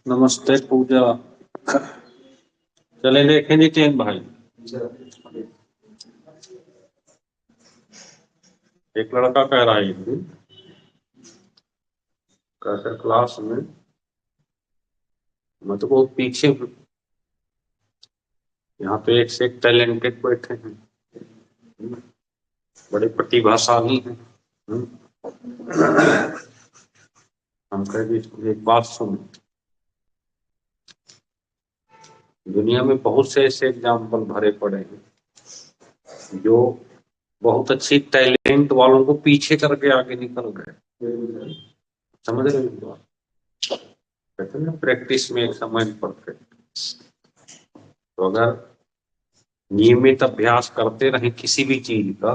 नमस्ते पूजा। चले देखें जितेन भाई। एक लड़का कह रहा है कहकर क्लास में मैं तो बहुत पीछे हूँ, यहाँ पे एक से एक टैलेंटेड बैठे हैं, बड़े प्रतिभाशाली हैं। हम कह दी एक बात सुन, दुनिया में बहुत से ऐसे एग्जाम्पल भरे पड़े हैं जो बहुत अच्छी टैलेंट वालों को पीछे करके आगे निकल गए। समझ रहे हो? कहते हैं प्रैक्टिस में एक समय परफेक्ट। तो अगर नियमित अभ्यास करते रहे किसी भी चीज का,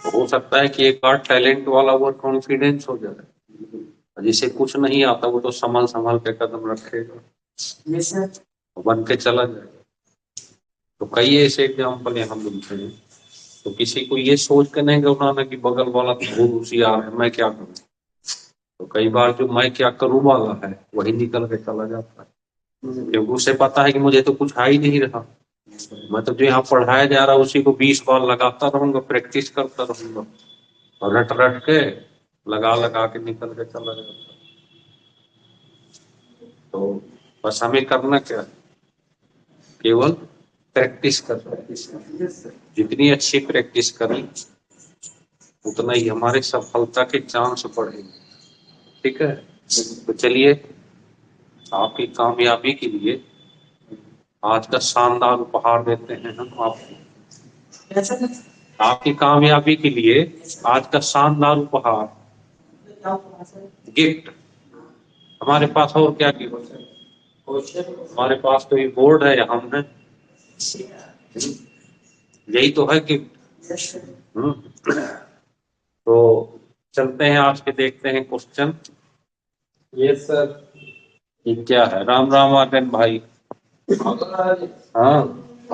तो हो सकता है कि एक बार टैलेंट वाला ओवर कॉन्फिडेंस हो जाए, जिसे कुछ नहीं आता वो तो संभल संभल के कदम रखेगा, बन के चला जाएगा। तो कई ऐसे एग्जाम्पल यहाँ मिलते हैं। तो किसी को ये सोच के नहीं घबराना कि बगल वाला तो होशियार है, मैं क्या करूं। तो कई बार जो मैं क्या करूं वाला है वही निकल के चला जाता है, क्योंकि उसे पता है कि मुझे तो कुछ आ ही नहीं रहा। मैं तो जो यहाँ पढ़ाया जा रहा है उसी को 20 बार लगाता रहूंगा, प्रैक्टिस करता रहूंगा, और रट रट के लगा लगा के निकल के चला जाता। तो बस हमें करना क्या, केवल प्रैक्टिस करना। जितनी अच्छी प्रैक्टिस करें उतना ही हमारे सफलता के चांस बढ़ेंगे। ठीक है, तो चलिए आपकी कामयाबी के लिए आज का शानदार उपहार देते हैं हम आपको। आपकी कामयाबी के लिए आज का शानदार उपहार, गिफ्ट। हमारे पास और क्या गिफ्ट है? हमारे पास तो ये बोर्ड है, हम है, यही तो है गिफ्ट। तो चलते हैं आज के, देखते हैं क्वेश्चन। ये सर ये क्या है? राम राम आर्यन भाई। हाँ,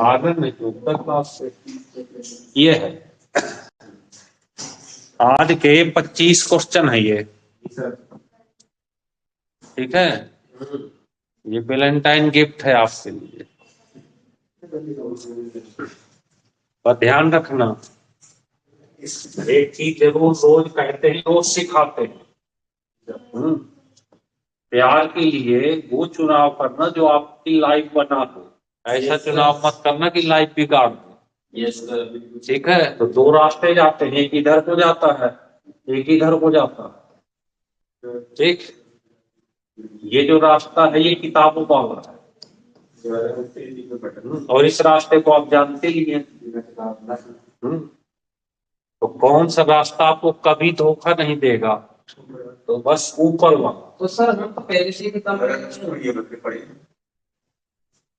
आर्यन नहीं तो उत्तर क्लास से ये है। आज के 25 क्वेश्चन है ये, ठीक है। ये वैलेंटाइन गिफ्ट है आपके लिए, पर ध्यान रखना एक चीज जरूर रोज कहते हैं, रोज सिखाते हैं। प्यार के लिए वो चुनाव करना जो आपकी लाइफ बना दो, ऐसा चुनाव मत करना कि लाइफ बिगाड़ दो। यस सर, ठीक है। तो दो रास्ते जाते हैं, एक इधर को जाता है, एक इधर को जाता है। ठीक, ये जो रास्ता है ये किताबों वाला है, और इस रास्ते को आप जानते ही हैं। तो कौन सा रास्ता आपको कभी धोखा नहीं देगा? तो बस ऊपर वाला। तो सर हम तो पहले से ही किताब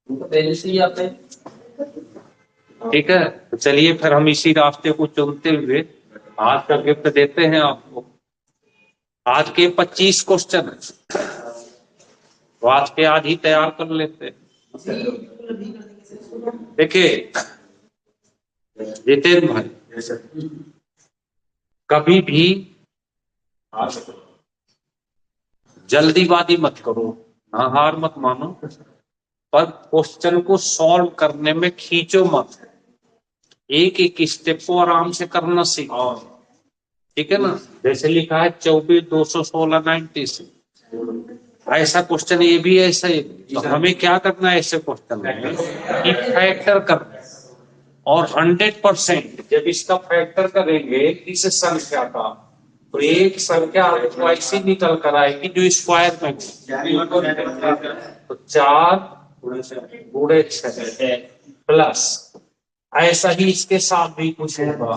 पहले से ही आते हैं। ठीक है, तो चलिए फिर हम इसी रास्ते को चुनते हुए आज का गिफ्ट देते हैं आपको। आज के 25 क्वेश्चन है, तो आज के आज ही तैयार कर लेते हैं। देखिए जितेंद्र भाई, कभी भी जल्दीबाजी मत करो, हार मत मानो, पर क्वेश्चन को सॉल्व करने में खींचो मत। एक एक स्टेप को आराम से करना सीखो, ठीक है ना। जैसे लिखा है 24 216 96, ऐसा क्वेश्चन ये भी ऐसा ही। तो हमें क्या करना है ऐसे क्वेश्चन में कि फैक्टर करना, और 100% जब इसका फैक्टर करेंगे इस संख्या का, तो एक संख्या आपको ऐसी निकल कर आएगी जो स्क्वायर में, तो 4 गुणे 6 प्लस, ऐसा ही इसके साथ भी कुछ होगा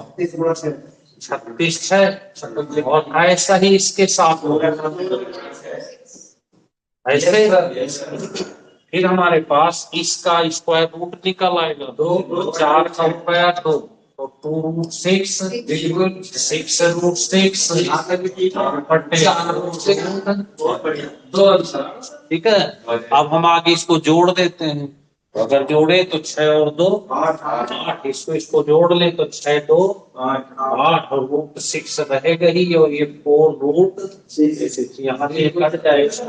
36 है, और ऐसा ही इसके साथ होगा ऐसे। फिर हमारे पास इसका स्क्वायर रूट निकल आएगा, 4 का स्क्वायर 2, तो 2√6, 6√6, ठीक है। अब हम आगे इसको जोड़ देते हैं, तो अगर जोड़े तो 6 और 2 8, इसको जोड़ ले तो 6 2 8 और रूट 6 रहेगा ही, और ये 4 रूट 6 यहाँ से कट जाएगा।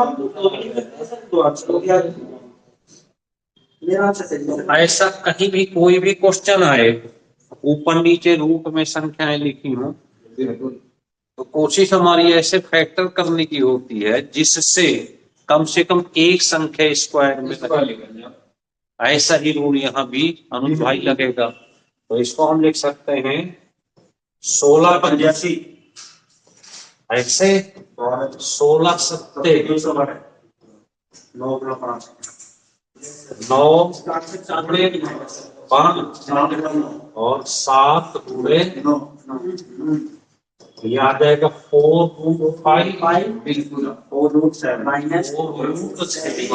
ऐसा कहीं भी कोई भी क्वेश्चन आए, ऊपर नीचे रूट में संख्याएं लिखी हो, तो कोशिश हमारी ऐसे फैक्टर करने की होती है जिससे कम से कम एक संख्या स्क्वायर में लगे। ऐसा ही रूल यहाँ भी अनुज भाई लगेगा। तो इसको हम लिख सकते हैं 16 ऐसे 16 सत्ते 9 और 7 पूरे 9, ये आ जाएगा 4 रूट 5 बिल्कुल 4 रूट 7 माइनस 4 रूट 7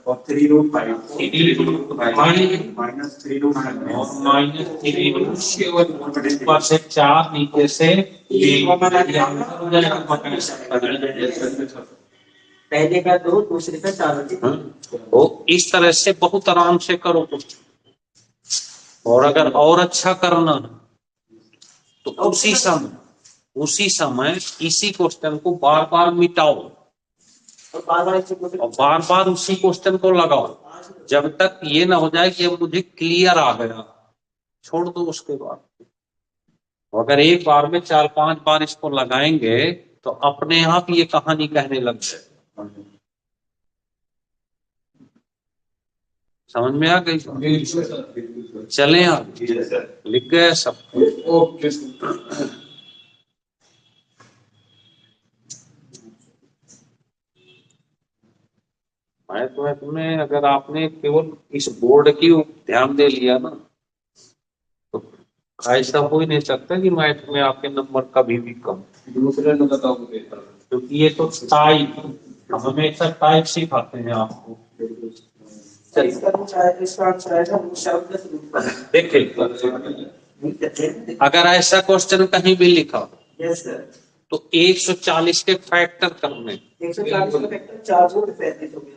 और 3 रूट 5 3 रूट 5 माइनस 3 रूट 9 और माइनस 3 रूट 7 ऊपर से 4 नीचे से 3 पहले का 2 दूसरे का 4। तो इस तरह से बहुत आराम से करो कुछ। और अगर और अच्छा करना तो उसी समय इसी क्वेश्चन को बार बार मिटाओ और बार बार उसी क्वेश्चन को लगाओ जब तक ये ना हो जाए कि अब मुझे क्लियर आ गया, छोड़ दो उसके बाद। अगर एक बार में 4-5 बार इसको लगाएंगे तो अपने आप ये कहानी कहने लग जाए। समझ में आ गई? चले आप लिख गए सब? ओके। मैं तुम्हें अगर आपने केवल इस बोर्ड की ध्यान दे लिया ना तो ऐसा हो ही नहीं सकता कि मैथ में आपके नंबर कभी भी कम। दूसरे ने बताओ क्योंकि ये तो टाइप, हम हमेशा टाइप सिखाते हैं आपको। देखिए अगर ऐसा क्वेश्चन कहीं भी लिखा तो 140 के फैक्टर करने, 140 का फैक्टर 4 रूट 35 हो गया।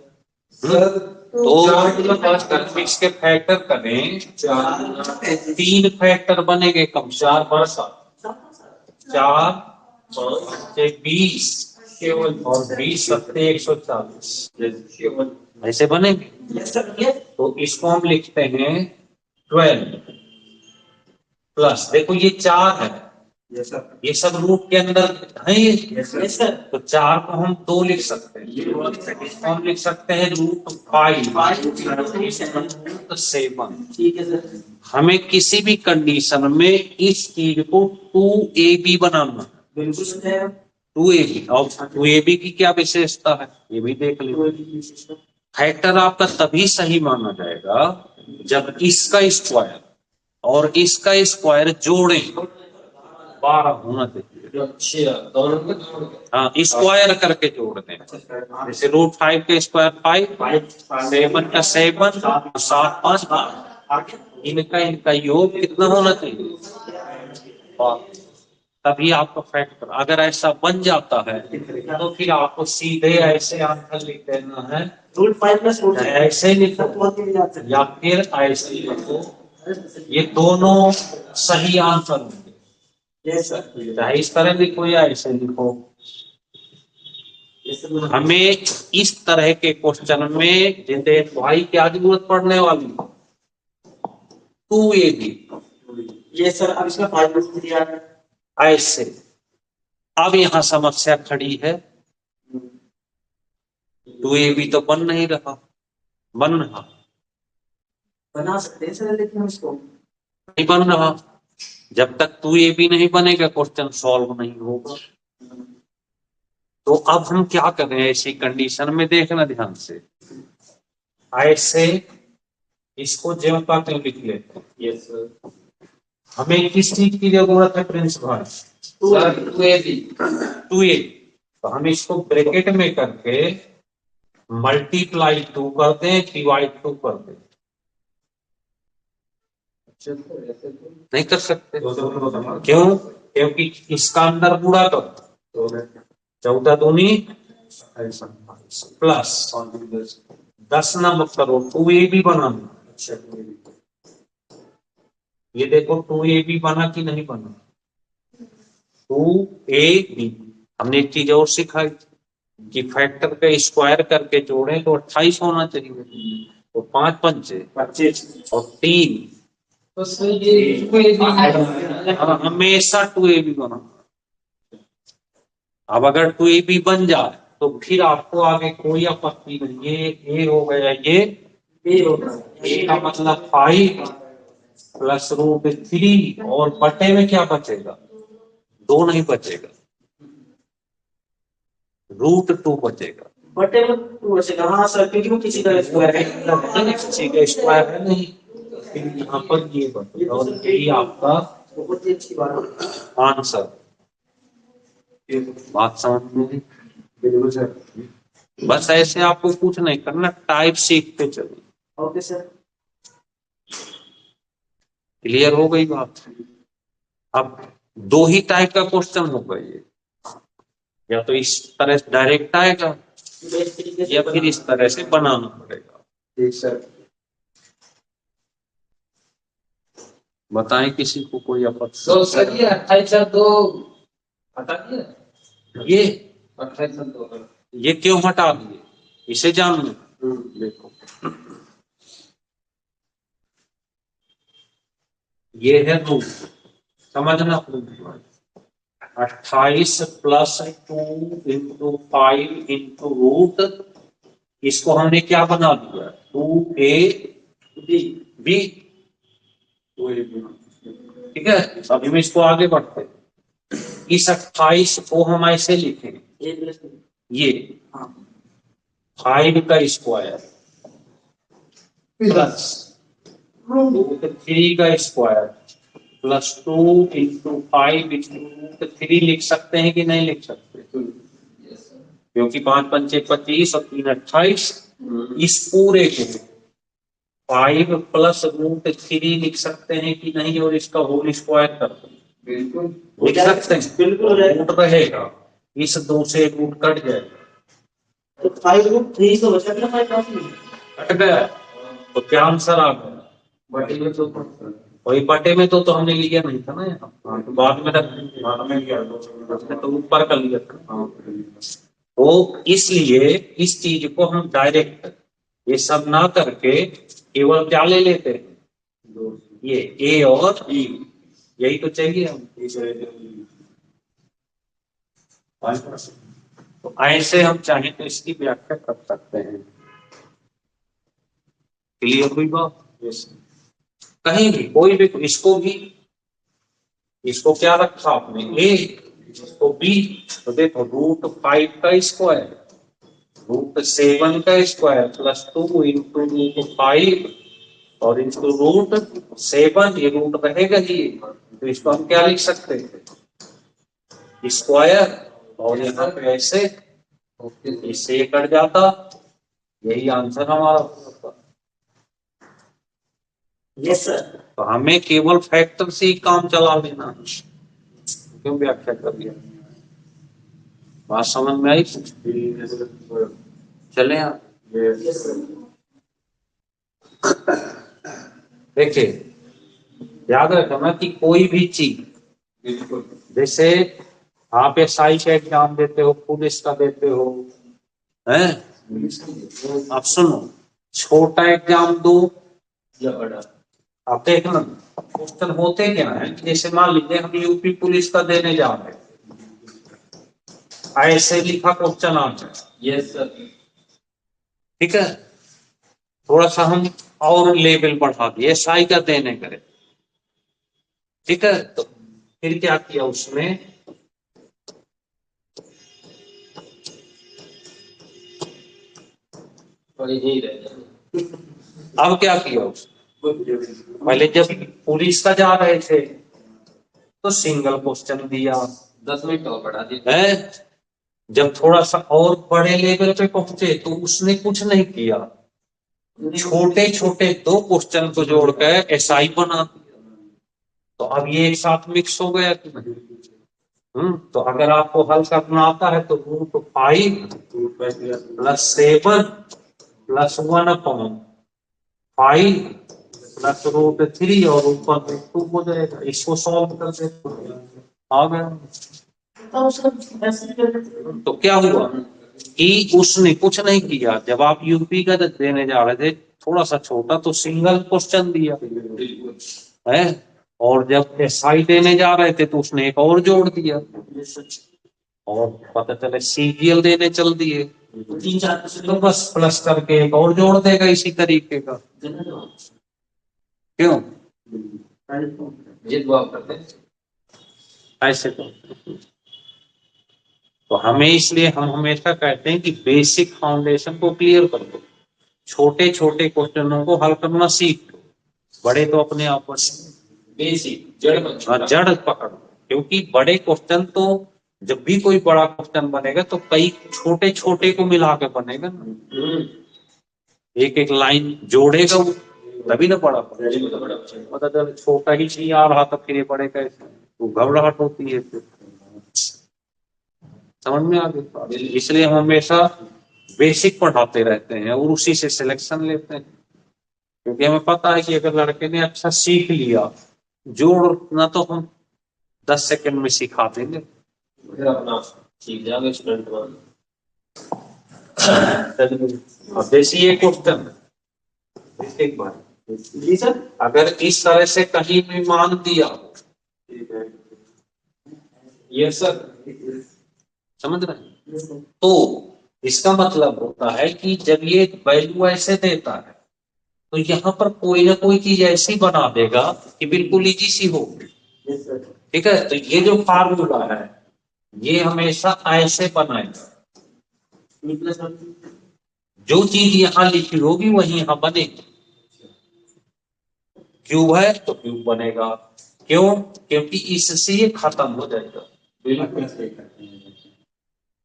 तो इसके फैक्टर करें 3 फैक्टर बनेंगे कम 4 पर 4 20 और 20 सत्ते 140 ऐसे बनेंगे। तो इसको हम लिखते हैं 12 प्लस, देखो ये 4 है, ये सब रूट के अंदर है ये, तो 4 को हम 2 लिख सकते हैं, हम लिख सकते हैं रूट 5 7। हमें किसी भी कंडीशन में इस चीज को 2ab बनाना है। 2ab, और 2ab की क्या विशेषता है ये भी देख लीजिए। फैक्टर आपका तभी सही माना जाएगा जब इसका स्क्वायर और इसका स्क्वायर जोड़ें 12 होना चाहिए। हाँ, स्क्वायर करके जोड़ दें। जैसे रूट 5 के स्क्वायर 5, 7 का 7, 7 5, इनका योग कितना होना चाहिए? तभी आपका फैक्टर अगर ऐसा बन जाता है तो फिर आपको सीधे ऐसे आंसर लिख देना है रूट 5 प्लस रूट ऐसे लिखो या फिर ऐसे लिखो, ये दोनों सही आंसर होंगे। चाहे इस तरह लिखो या ऐसे लिखो। हमें इस तरह के क्वेश्चन में जिनके भाई क्या जरूरत पड़ने वाली 2ab। ये सर अब इसमें 5 दिया है ऐसे। अब यहां समस्या खड़ी है 2ab तो बन नहीं रहा, बना सकते हैं सर, लेकिन इसको नहीं बन रहा। जब तक 2ab नहीं बनेगा क्वेश्चन सॉल्व नहीं होगा। तो अब हम क्या करें ऐसी कंडीशन में, देखना ध्यान से। ऐसे इसको ज्यों का त्यों लिख लेते हैं। Yes sir. हमें किस चीज की जरूरत है प्रिंस भाई? 2ab। तो हम इसको ब्रैकेट में करके मल्टीप्लाई 2 कर दें, डिवाइड 2 कर दें। नहीं कर सकते। क्यों? क्योंकि इसका अंदर बुरा तो 14 दूनी प्लस 10 ना मत करो, 2ab बनाना। अच्छा ये देखो 2ab बना कि नहीं बना, 2ab। हमने एक चीज और सिखाई कि फैक्टर का स्क्वायर करके जोड़े तो 28 होना चाहिए, तो 5 पंचे 25 और 3, तो सर ये हमेशा 2ab बना। अब अगर 2ab बन जाए तो फिर आपको आगे कोई आपत्ति नहीं, ये ए हो गया, ये होगा ए का मतलब 5 प्लस √3 और बटे में क्या बचेगा, 2 नहीं बचेगा, √2 बचेगा। बटे में 2 बचेगा। हाँ सर, क्योंकि वो किसी का स्क्वायर है। किसी का स्क्वायर है नहीं, फिर यहाँ पर ये बचेगा और यही आपका बहुत ही अच्छी बात है। आंसर। बात समझ में आई? बिल्कुल सर। बस ऐसे आपको कुछ नहीं करना, टाइप सीखते चलिए। Okay sir. क्लियर हो गई बात? अब 2 ही टाइप का क्वेश्चन होगा ये, या तो इस तरह से डायरेक्ट आएगा इस तरीके से या फिर इस तरह से बनाना पड़ेगा। ठीक सर। बताएं किसी को कोई आपत्ति? तो सर ये 28 हटा दिया, ये 28 ये क्यों हटा दिए, इसे जान लो। देखो ये है रूट, समझना root. 28 plus 2 into 5 into root, इसको हमने क्या बना दिया, 2ab। ठीक है, अभी हम इसको आगे बढ़ते हैं। इस 28 को हम ऐसे लिखेंगे, ये 5 का स्क्वायर प्लस √3 का स्क्वायर प्लस 2 इंटू 5 इंटू √3 लिख सकते हैं कि नहीं लिख सकते? क्योंकि 5 पंचे 25 और 3 28, इस पूरे को 5 प्लस √3 लिख सकते हैं कि नहीं, और इसका होल स्क्वायर करते हैं? बिल्कुल लिख सकते हैं, बिल्कुल रूट रहेगा, इस 2 से रूट कट जाएगा, तो 5√3 तो बचा ना 5 पास में। कट गया, तो क्या आंसर आ गया? बटे में तो वही बटे में तो हमने लिया नहीं था ना यहाँ, तो बाद में बाद में लिया हमने तो ऊपर का लिया था। तो इसलिए इस चीज को हम डायरेक्ट ये सब ना करके केवल क्या ले लेते हैं, ये ए और ई, यही तो चाहिए हम। तो ऐसे हम चाहें तो इसकी व्याख्या कर सकते हैं। क्लियर हुई बात? कहीं भी कोई भी, इसको क्या रखा आपने, ए, इसको बी, तो देखो √5 का स्क्वायर, √7 का स्क्वायर प्लस 2 इंटू √5 और इंटू √7, ये रूट रहेगा ही, तो इसको हम क्या लिख सकते हैं, स्क्वायर, और यहाँ पे ऐसे इससे कट जाता, यही आंसर हमारा होता। Yes sir. तो हमें केवल फैक्टर से ही काम चला लेना, क्यों व्याख्या कर लिया? बात समझ में आई? चले आप यस सर। देखिए, याद रखना कि कोई भी चीज, बिल्कुल जैसे आप एसआई का एग्जाम देते हो, पुलिस का देते हो, हैं? आप सुनो, छोटा एग्जाम दो या बड़ा, आप देखना क्वेश्चन होते क्या है, जैसे मान लीजिए हम यूपी पुलिस का देने जा रहे हैं, ऐसे लिखा क्वेश्चन आ जाए, यस सर, ठीक है, थोड़ा सा हम और लेवल बढ़ा दिए, एसआई का देने करे, ठीक है, तो फिर क्या किया उसमें, और यही रह जाए। अब क्या किया उसने, पहले जब पुलिस का जा रहे थे तो सिंगल क्वेश्चन दिया, 10 मिनट और बढ़ा दिया है, जब थोड़ा सा और बड़े लेवल पे पहुंचे तो उसने कुछ नहीं किया, छोटे छोटे 2 क्वेश्चन को जोड़कर एसआई बना दिया। तो अब ये एक साथ मिक्स हो गया कि नहीं? तो अगर आपको हल करना आता है तो √5 प्लस 7 +1/5 प्लस √3 और ऊपर √2 हो जाएगा। इसको सॉल्व कर देते आ गया। तो उसका ऐसे करके तो क्या हुआ कि उसने कुछ नहीं किया। जब आप यूपी का देने जा रहे थे थोड़ा सा छोटा तो सिंगल क्वेश्चन दिया है, और जब एसआई देने जा रहे थे तो उसने एक और जोड़ दिया, और पता चले सीजीएल देने चल दिए 3-4% तो बस प्लस करके एक और जोड़ देगा इसी तरीके का। क्यों ये दुआ करते हैं। ऐसे तो हमें, इसलिए हम हमेशा कहते हैं कि बेसिक फाउंडेशन को क्लियर कर दो, छोटे छोटे क्वेश्चनों को हल करना सीख लो, बड़े तो अपने आप बेसिक जड़ मत छोड़ो। जड़ पकड़ो। क्योंकि बड़े क्वेश्चन तो जब भी कोई बड़ा क्वेश्चन बनेगा तो कई छोटे छोटे को मिला के बनेगा ना, एक एक लाइन जोड़ेगा वो, तभी ना बड़ा पता चले छोटा ही नहीं आ रहा तो फिर ये बड़े कैसे, तो घबराहट होती है फिर। समझ में आ गई। इसलिए हम हमेशा बेसिक पढ़ाते रहते हैं और उसी से सिलेक्शन लेते हैं, क्योंकि हमें पता है कि अगर लड़के ने अच्छा सीख लिया जोड़ना तो हम 10 सेकंड में सिखा देंगे। फिर अपना सीख जाओगे स्टूडेंट बन। अब जैसे ये क्वेश्चन एक बार जी सर। अगर इस तरह से कहीं भी मान दिया, ये सर समझ रहे हैं, तो इसका मतलब होता है कि जब ये वैल्यू ऐसे देता है तो यहाँ पर कोई ना कोई चीज ऐसी बना देगा कि बिल्कुल इजी सी हो। ठीक है, तो ये जो फार्मूला है ये हमेशा ऐसे बनाएगा, जो चीज यहाँ लिखी होगी वही यहाँ बनेगी। क्यूब है तो क्यूब बनेगा, क्यों? क्योंकि इससे ये खत्म हो जाएगा।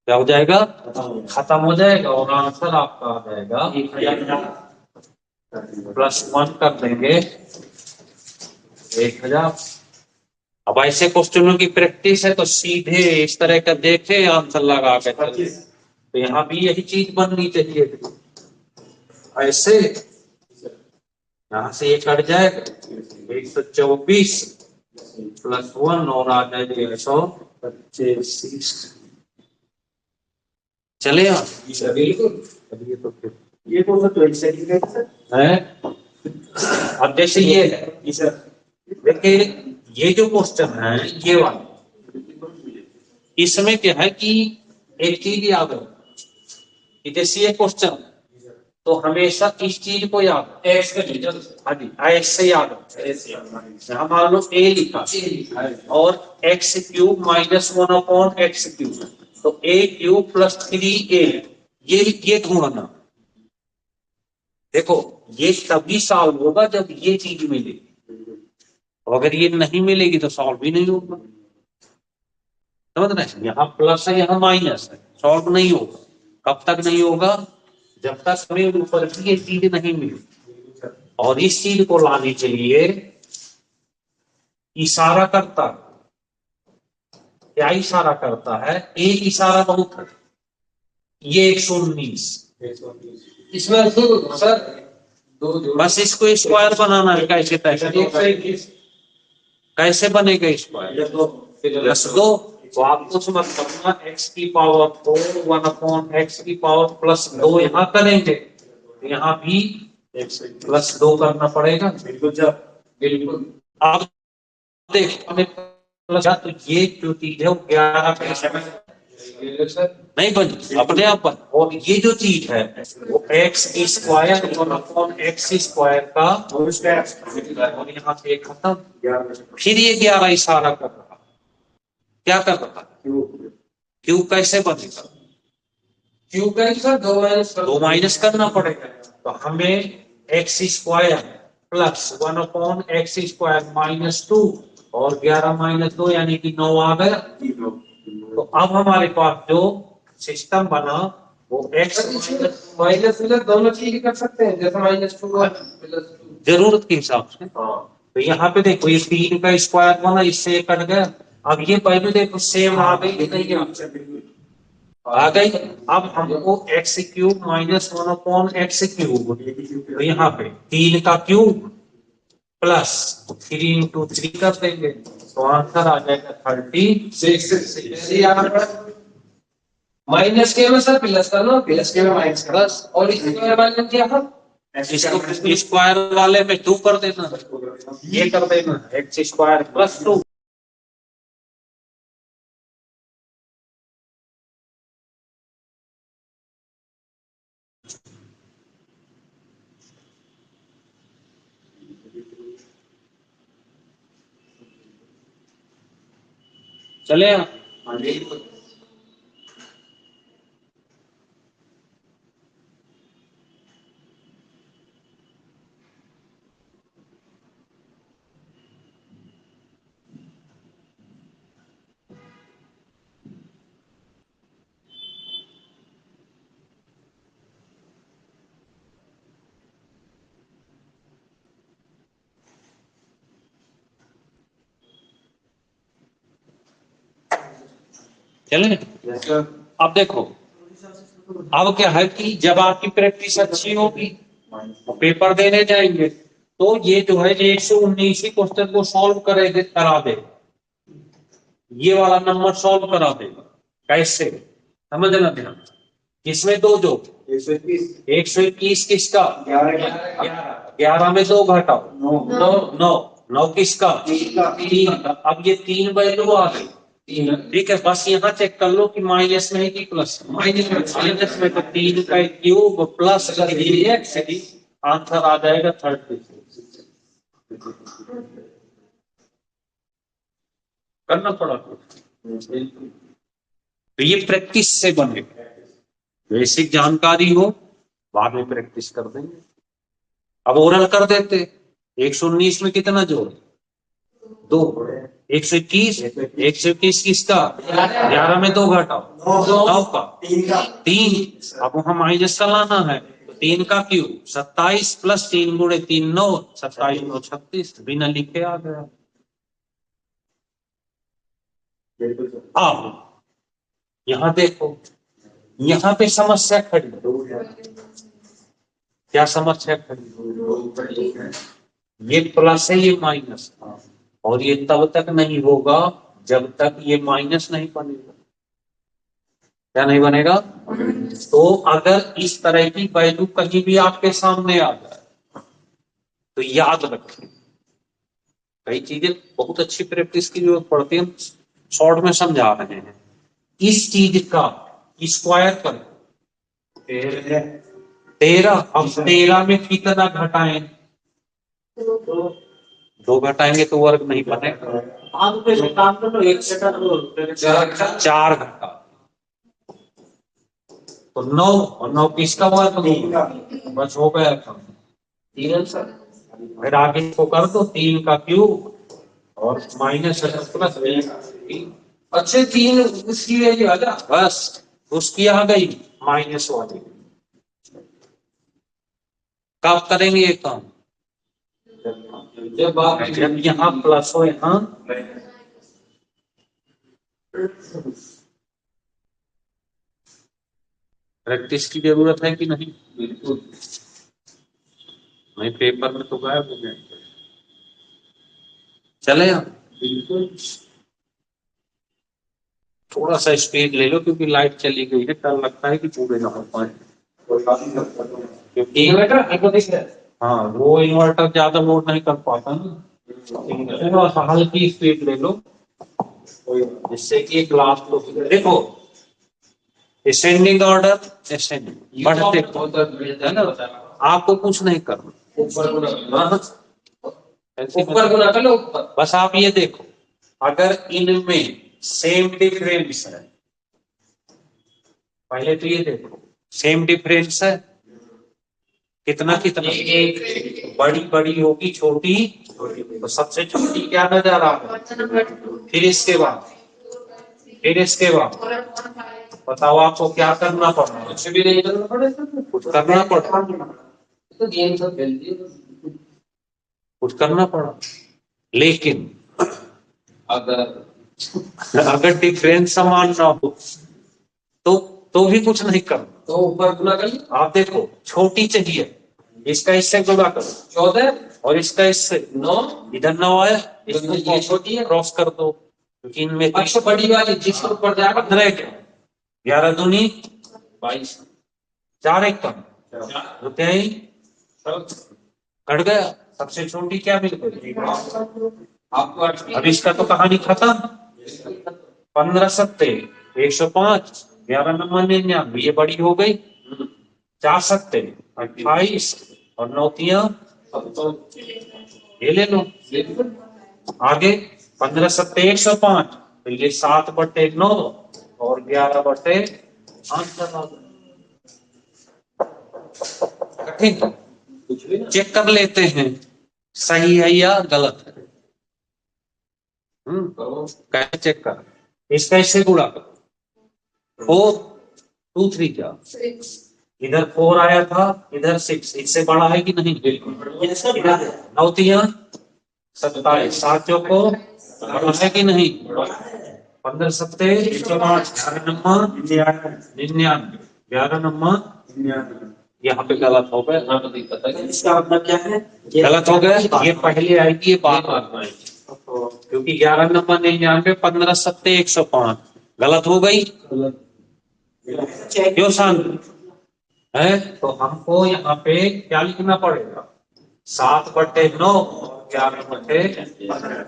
क्या हो जाएगा? खत्म हो जाएगा, और आंसर आपका आ जाएगा +1 कर देंगे 1000। अब ऐसे क्वेश्चनों की प्रैक्टिस है तो सीधे इस तरह का देखे आंसर लगा के चले। तो यहाँ भी यही चीज बननी चाहिए, ऐसे यहाँ से ये कट जाएगा 124 +1 और आ जाएगा 125। चले बिल्कुल। चलिए तो फिर ये कौन सा 12 सेकंड सर है। अब जैसे ये है सर। देखिए, ये जो क्वेश्चन है ये वाला, इसमें क्या है कि एक चीज याद रखो कि जैसे ये क्वेश्चन तो हमेशा इस चीज को याद एक्स का डिजिटल। हाँ जी ऐसे याद रखो। यहाँ मान लो ए लिखा है और x³ -1/x³, तो a³ +3a, ये ढूंढना। देखो ये तभी सॉल्व होगा जब ये चीज मिलेगी, और अगर ये नहीं मिलेगी तो सॉल्व भी नहीं होगा। समझ रहे हैं, यहाँ प्लस है यहाँ माइनस है, सॉल्व नहीं होगा। कब तक नहीं होगा? जब तक हमें ऊपर की ये चीज नहीं मिली। और इस चीज को लाने के लिए इशारा करता, क्या इशारा करता है? एक इशारा बहुत है, ये 119। इसमें दो सर, दो जोड़। बस इसको स्क्वायर बनाना है, कैसे तैसे 121। कैसे बनेगा स्क्वायर? +2। तो आपको समझ करना x⁴ 1/x⁴ यहाँ करेंगे तो यहाँ भी +2 करना पड़ेगा। बिल्कुल। अब देख हमें प्लस, तो ये जो चीज है वो 11 नहीं बनी अपने आप बन। और ये जो चीज है वो x² 1/x² का, और यहाँ से खत्म। फिर ये 11 इशारा कर रहा, क्या कर रहा? क्यू कैसे बनेगा? क्यू का ही सर 2 माइनस करना पड़ेगा। तो हमें x² + 1/x² -2 और 11 - 2 यानी कि 9 आ गया। तो अब हमारे पास जो सिस्टम बना वो x माइनस दोनों चीज कर सकते हैं, जैसे -2 और +2। जरूरत के हिसाब से। तो यहाँ पे देखो ये 3 का स्क्वायर बना, इससे कट गया। अब ये पहले देखो सेम आ गई कि नहीं आ गई? आ गई। अब हमको x cube minus 1/x cube, तो यहाँ पे 3 का क्यूब प्लस 3 × 3 कर देंगे, तो आंसर आ जाएगा 36। माइनस के में सर प्लस करना, प्लस के में माइनस प्लस, और स्क्वायर वाले क्या था? इसको स्क्वायर वाले में 2 कर देना, ये कर देना x² + 2। चले चले। अब देखो, अब क्या है कि जब आपकी प्रैक्टिस अच्छी होगी तो पेपर देने जाएंगे, तो ये जो है 119 क्वेश्चन को सॉल्व करा दे, ये वाला नंबर सॉल्व करा देगा। कैसे, समझना ध्यान। इसमें दो जो 121 किसका, 11 में 2 घटाओ 9 किसका, 3 का। अब ये 3 वैल्यू आ गई, ठीक है। बस यहाँ चेक कर लो कि माइनस में है कि प्लस, माइनस में, तो 3 का क्यूब प्लस आंसर आ जाएगा 36। करना पड़ा तो ये प्रैक्टिस से बनेगा। बेसिक जानकारी हो, बाद में प्रैक्टिस कर देंगे। अब ओरल कर देते। 119 में कितना जोड़, 2, 121 किसका, 11 में 2 घटाओ 9 का, 3। अब वहां माइनस का लाना है, तो 3 का क्यूब 27 + 3 × 3 9, 27 9 36, बिना लिखे आ गया। अब यहां देखो, यहां पे समस्या खड़ी, क्या समस्या खड़ी, ये प्लस है, ये माइनस, और ये तब तक नहीं होगा जब तक ये माइनस नहीं बनेगा। क्या नहीं बनेगा? तो अगर इस तरह की वैल्यू कहीं भी आपके सामने आ जाए तो याद रखें, कई चीजें बहुत अच्छी प्रैक्टिस की जरूरत पड़ती है, शॉर्ट में समझा रहे हैं। इस चीज का स्क्वायर कर 13, अब 13 में कितना घटाएं, 2 घटाएंगे तो वर्ग नहीं बनेगा। आप काम कर लो, 4 घटा तो 9, और 9 किसका वर्ग, बस हो गया कम। फिर आगे इसको कर दो, 3 का क्यूब और माइनस प्लस 3। अच्छे 3 उसकी वैल्यू आ जा, बस उसकी आ गई माइनस वाली। कब करेंगे ये काम, जब यहाँ प्लस हो, यहाँ प्रैक्टिस की जरूरत है कि नहीं, बिल्कुल नहीं पेपर में तो गायब हो गए। चले आप, बिल्कुल। थोड़ा सा स्पीड ले लो क्योंकि लाइट चली गई है, डर लगता है कि पूरे ना हो पाए, क्योंकि हाँ वो इन्वर्टर ज्यादा लोड नहीं कर पाता ना। थोड़ा सा हल्की स्पीड ले लो, जिससे कि क्लास को देखो, असेंडिंग ऑर्डर, असेंडिंग बढ़ते है ना, आपको कुछ नहीं करना, ऊपर गुना कर लो, ऊपर। बस आप ये देखो, अगर इनमें सेम डिफरेंस है, पहले तो ये देखो सेम डिफरेंस है, कितना कितना, बड़ी बड़ी होगी छोटी, तो सबसे छोटी क्या नजर आ रहा है, फिर इसके बाद बताओ आपको क्या करना पड़ा, कुछ भी नहीं करना पड़ेगा, कुछ करना पड़ा, तो गेम सब खेल दिए। कुछ करना पड़ा, लेकिन अगर अगर डिफरेंस समान ना हो तो तो भी कुछ नहीं करना। तो ऊपर गुना कर लिया, आप देखो छोटी चाहिए, इसका इससे गुणा करो 14 और इसका इससे 9, इधर 9 आया, तो ये छोटी है। क्रॉस कर दो क्योंकि इनमें अच्छा बड़ी वाली जिसके ऊपर जाएगा 15 क्या 11 दूनी 22, 4 एक कम होते ही कट गया। सबसे छोटी क्या मिल गई आपको अब इसका तो कहानी खत्म। 15 सत्ते 105, 11 नंबर 99, ये बड़ी हो गई। 4 सत्ते 28 और 9 तिया ये ले लो। आगे 15 सत्ते 105, तो ये 7/9 और 11/8 लगा दो। कठिन कुछ भी ना। चेक कर लेते हैं सही है या गलत है। कैसे चेक कर, इसका इससे गुणा करो 4 2 3 क्या इधर 4 आया था, इधर 6, इससे बड़ा है कि नहीं? इधर 9 तिया 27, 7 चौको बड़ा है कि नहीं? 15 सत्ते 105, 11 नंबर 99, 11 नंबर यहाँ पे गलत हो गया। हाँ, तो नहीं पता है। इसका मतलब क्या है? गलत हो गया, ये पहले आएगी ये बाद में आएगी क्योंकि 11 नंबर 99, 15 सत्ते 105 गलत हो गई। क्यों शांत है? तो हमको यहाँ पे क्या लिखना पड़ेगा 7/9 11/15।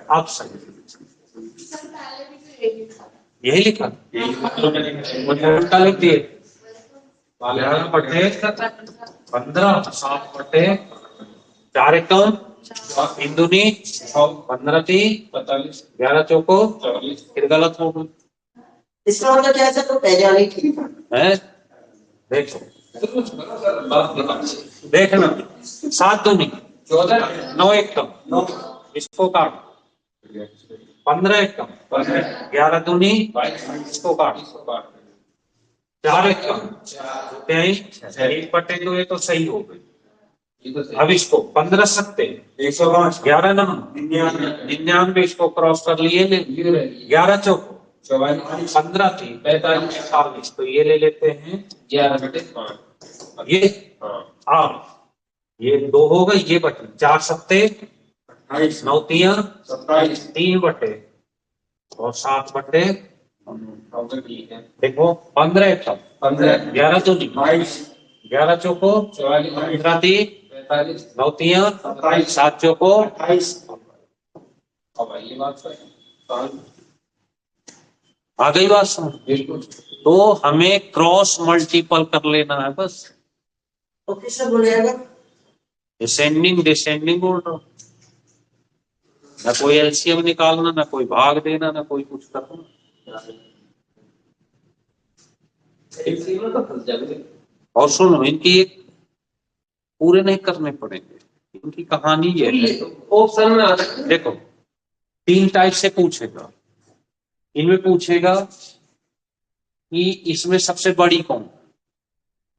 अब सही यही लिखा, मुझे उल्टा लिख दिए 11/15 7/4 एकम इंदुनी 15 3 45, 11 चौको 44, फिर गलत हो गई इसका मतलब क्या है सर? तो पहले वाली ठीक है। देखो बात नहीं। देखना 7 दूनी 14, 9 एकम इसको काट 15 एकम 11 दूनी 22, इसको काट 4 एकम 1/2 ये तो सही हो गई। ये तो सही। अब इसको 15 सत्ते 105 11 नंबर 99 इसको क्रॉस कर लिए ले 11 चौको 44, 15 थी 45 40, तो ये ले लेते हैं 11/5। ये अब ये 2 हो गई, ये बची 4 सत्ते 9 तिया 27 3/, और 7/, ठीक है। देखो 15 एकम 15, 11 तो नहीं 22 11 चौको 44, 15 थी 45, 9 तिया 7 चौको 28 अब ये बात सही। आ गई बात समझ। बिल्कुल। तो हमें क्रॉस मल्टीपल कर लेना है बस, तो किससे बोलेगा? डिसेंडिंग डिसेंडिंग ऑर्डर, ना कोई एलसीएम निकालना, ना कोई भाग देना, ना कोई कुछ करना। तो फंस जाएंगे। और सुनो इनकी एक पूरे नहीं करने पड़ेंगे, इनकी कहानी ये है। ऑप्शन में आ सकते हैं। देखो 3 टाइप से पूछेगा, इनमें पूछेगा कि इसमें सबसे बड़ी कौन,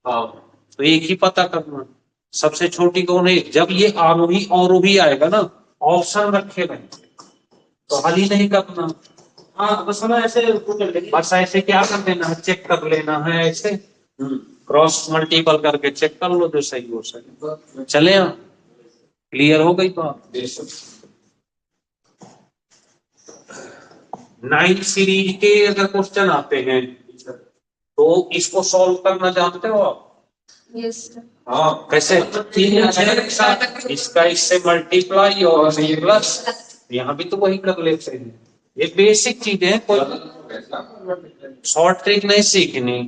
हाँ, तो एक ही पता करना सबसे छोटी कौन है। जब ये आरोही अवरोही आएगा ना, ऑप्शन रखे रहेंगे तो हल ही नहीं करना। हाँ बस हमें ऐसे कर लेंगे। बस ऐसे क्या कर देना है, चेक कर लेना है ऐसे क्रॉस मल्टीपल करके चेक कर लो जो सही हो सके। चले क्लियर हो गई बात। 9 सीरीज के अगर क्वेश्चन आते हैं तो इसको सॉल्व करना जानते हो आप? यस हाँ कैसे? 3 इसका इससे मल्टीप्लाई और ये प्लस, यहाँ भी तो वही कर लेते हैं। ये बेसिक चीजें हैं, कोई शॉर्ट ट्रिक नहीं सीखनी,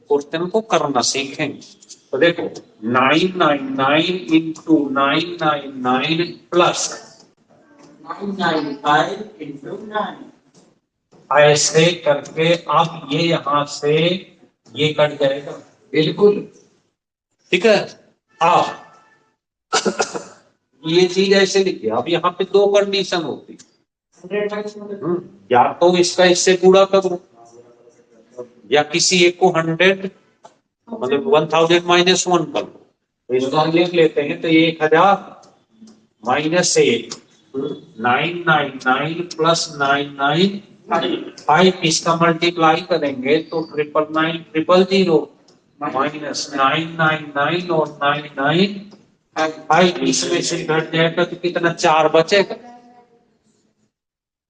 क्वेश्चन को करना सीखेंगे। तो देखो 999 इंटू 999 प्लस 995 into 9 ऐसे करके अब ये यहां से ये कट जाएगा। बिल्कुल ठीक है। आप ये चीज ऐसे लिखिए। अब यहाँ पे 2 कंडीशन होती, या तो इसका इससे गुणा करो या किसी एक को 100 मतलब 1000 माइनस 1 कर लो। तो इसको हम लिख लेते हैं, तो 1000 माइनस 1 999 प्लस 99 5 इसका मल्टीप्लाई करेंगे तो 999 माइनस 999 और 99 5 इसमें से घट जाएगा तो कितना 4 बचेगा।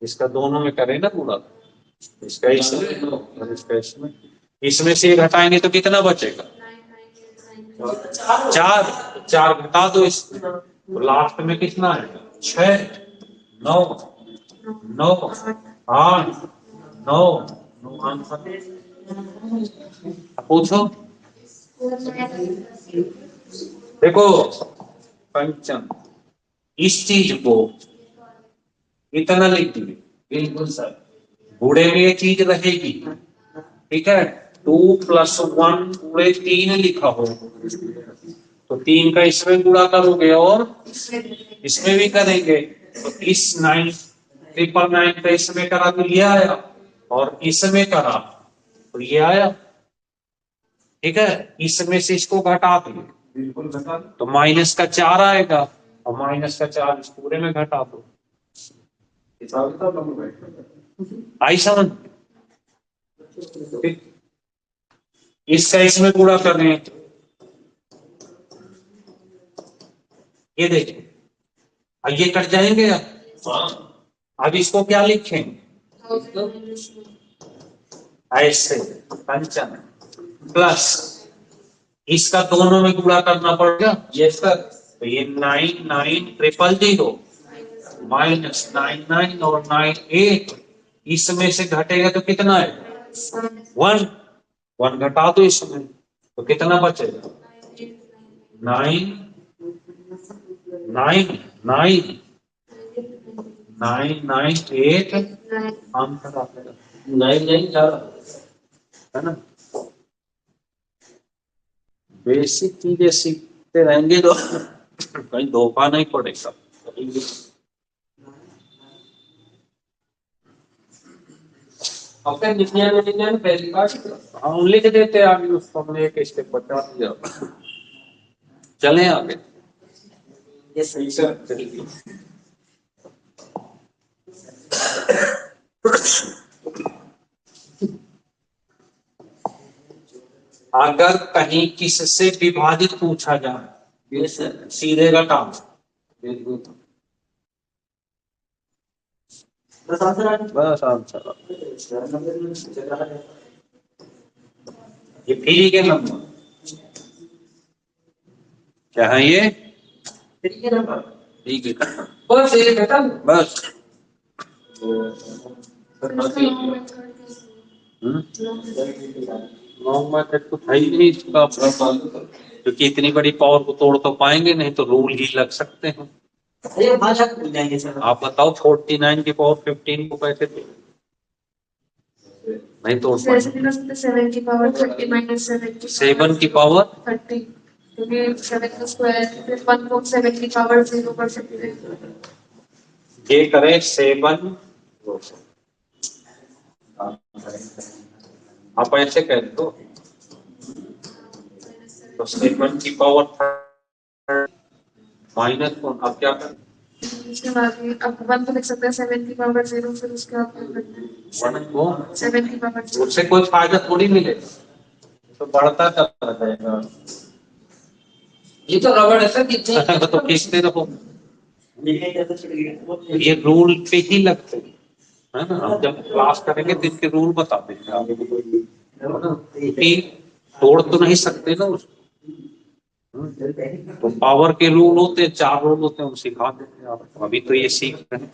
इसका दोनों में करें ना पूरा, इसका इसमें और इसका इसमें, इसमें से घटाएंगे तो कितना बचेगा 4, 4 घटा दो इसमें तो लास्ट में कितना आएगा 6 9 9 8 9 आंसर। पूछो देखो पंचम, इस चीज को इतना लिख दिए, बिल्कुल सर, बूढ़े में ये चीज रहेगी, ठीक है। 2 + 1 पूरे 3 लिखा हो तो 3 का इसमें गुणा करोगे और इसमें भी करेंगे तो इस 999 का इसमें करा तो ये आया और इसमें करा तो ये आया, ठीक है। इसमें से इसको घटा दो बिल्कुल घटा दो। तो माइनस का 4 आएगा और माइनस का 4 इस पूरे में घटा दो। हिसाब किताब हम बैठ आई समझ, ठीक। इसका इसमें पूरा कर रहे हैं, ये देखिए अब ये कट जाएंगे। अब इसको क्या लिखेंगे ऐसे पंचम प्लस इसका दोनों में गुणा करना पड़ेगा, यस सर। तो ये 99000 माइनस 99 और 98 इसमें से घटेगा तो कितना है 1 1 घटा दो इसमें तो कितना बचेगा 9 9 9 998 आंसर आ जाएगा 9 है ना। बेसिक चीजें सीखते रहेंगे तो कहीं धोखा नहीं पड़ेगा। अपने विज्ञान पहली बार हम लिख देते आगे उसको, हमने एक स्टेप बता दिया। चलें आगे। यस ठीक सर। अगर कहीं किससे विभाजित पूछा जाए यस सर सीधे घटाओ, बिल्कुल बस आंसर आ बस आंसर। गया। ये फ्री के नंबर क्या है ये ठीक है ना, ठीक है बस ये घटा दो। बस। मेथड तो है ही नहीं इसका, क्योंकि इतनी बड़ी पावर को तोड़ तो पाएंगे नहीं, तो रूल ही लग सकते हैं। अरे भाषा भूल जाएंगे सर। आप बताओ 49 की पावर 15 को कैसे तोड़, नहीं तोड़ So ऐसे भी कर सकते 7 की पावर 30 माइनस 7 की 7 की पावर 30, क्योंकि 7 का स्क्वायर फिर 1 को 7 की पावर 0 कर सकते हैं। ये करें 7, आप ऐसे कह दो तो 7 की पावर माइनस को आप क्या करें उसके बाद में अब 1 को लिख सकते हैं 7 की पावर 0, फिर उसके बाद क्या करते हैं 1 को 7 की पावर 0। उससे कोई फायदा थोड़ी मिलेगा, तो बढ़ता चलता जाएगा। ये तो रबड़ है सर, कितने तो खींचते रहो, लिखने कैसे छूट गया ये रूल पे ही लगते हैं, है ना। हम जब क्लास करेंगे तो इनके रूल बता देंगे आपको, है ना। कि तोड़ तो नहीं सकते ना उसको, तो पावर के रूल होते हैं, 4 रूल होते हैं, हम सिखा देते हैं आपको। अभी तो ये सीख रहे हैं,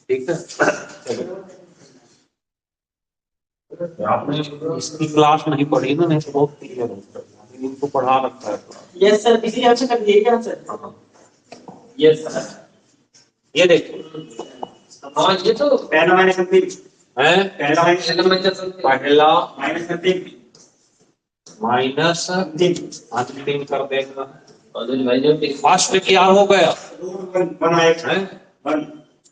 ठीक है। आपने इसकी क्लास नहीं पढ़ी ना, नहीं तो बहुत क्लियर होता है, इनको पढ़ा रखा है। यस सर, किसी ने अच्छा कर दिया क्या सर? Yes sir. ये देखो हाँ ये तो पहला माइनस समथिंग है, पहला माइनस पहला माइनस समथिंग माइनस समथिंग अंतिम कर देगा। भाई जब फर्स्ट क्या हो गया वन आएगा है, वन।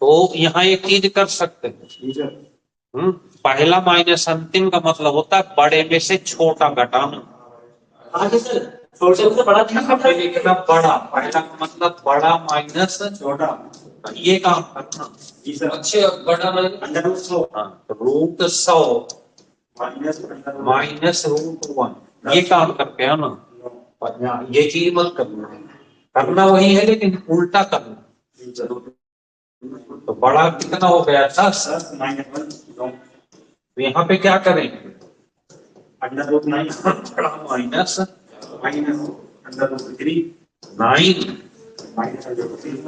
तो यहाँ एक चीज कर सकते हैं, पहला माइनस अंतिम का मतलब होता है बड़े में से छोटा घटाना। आगे सर छोटे से बड़ा यहाँ पे लिखना बड़ा, पहला मतलब बड़ा माइनस छोटा। ये काम करना। जी सर। अच्छे बड़ा माइनस अंडर रूट 100 हाँ, रूट 100 माइनस रूट 1, ये काम करके है ना। और यहाँ ये चीज मत करना, करना वही है लेकिन उल्टा करना। तो बड़ा कितना हो गया 10, -1 तो यहाँ पे क्या करेंगे, अंडर रूट 9 बड़ा minus under root 3 9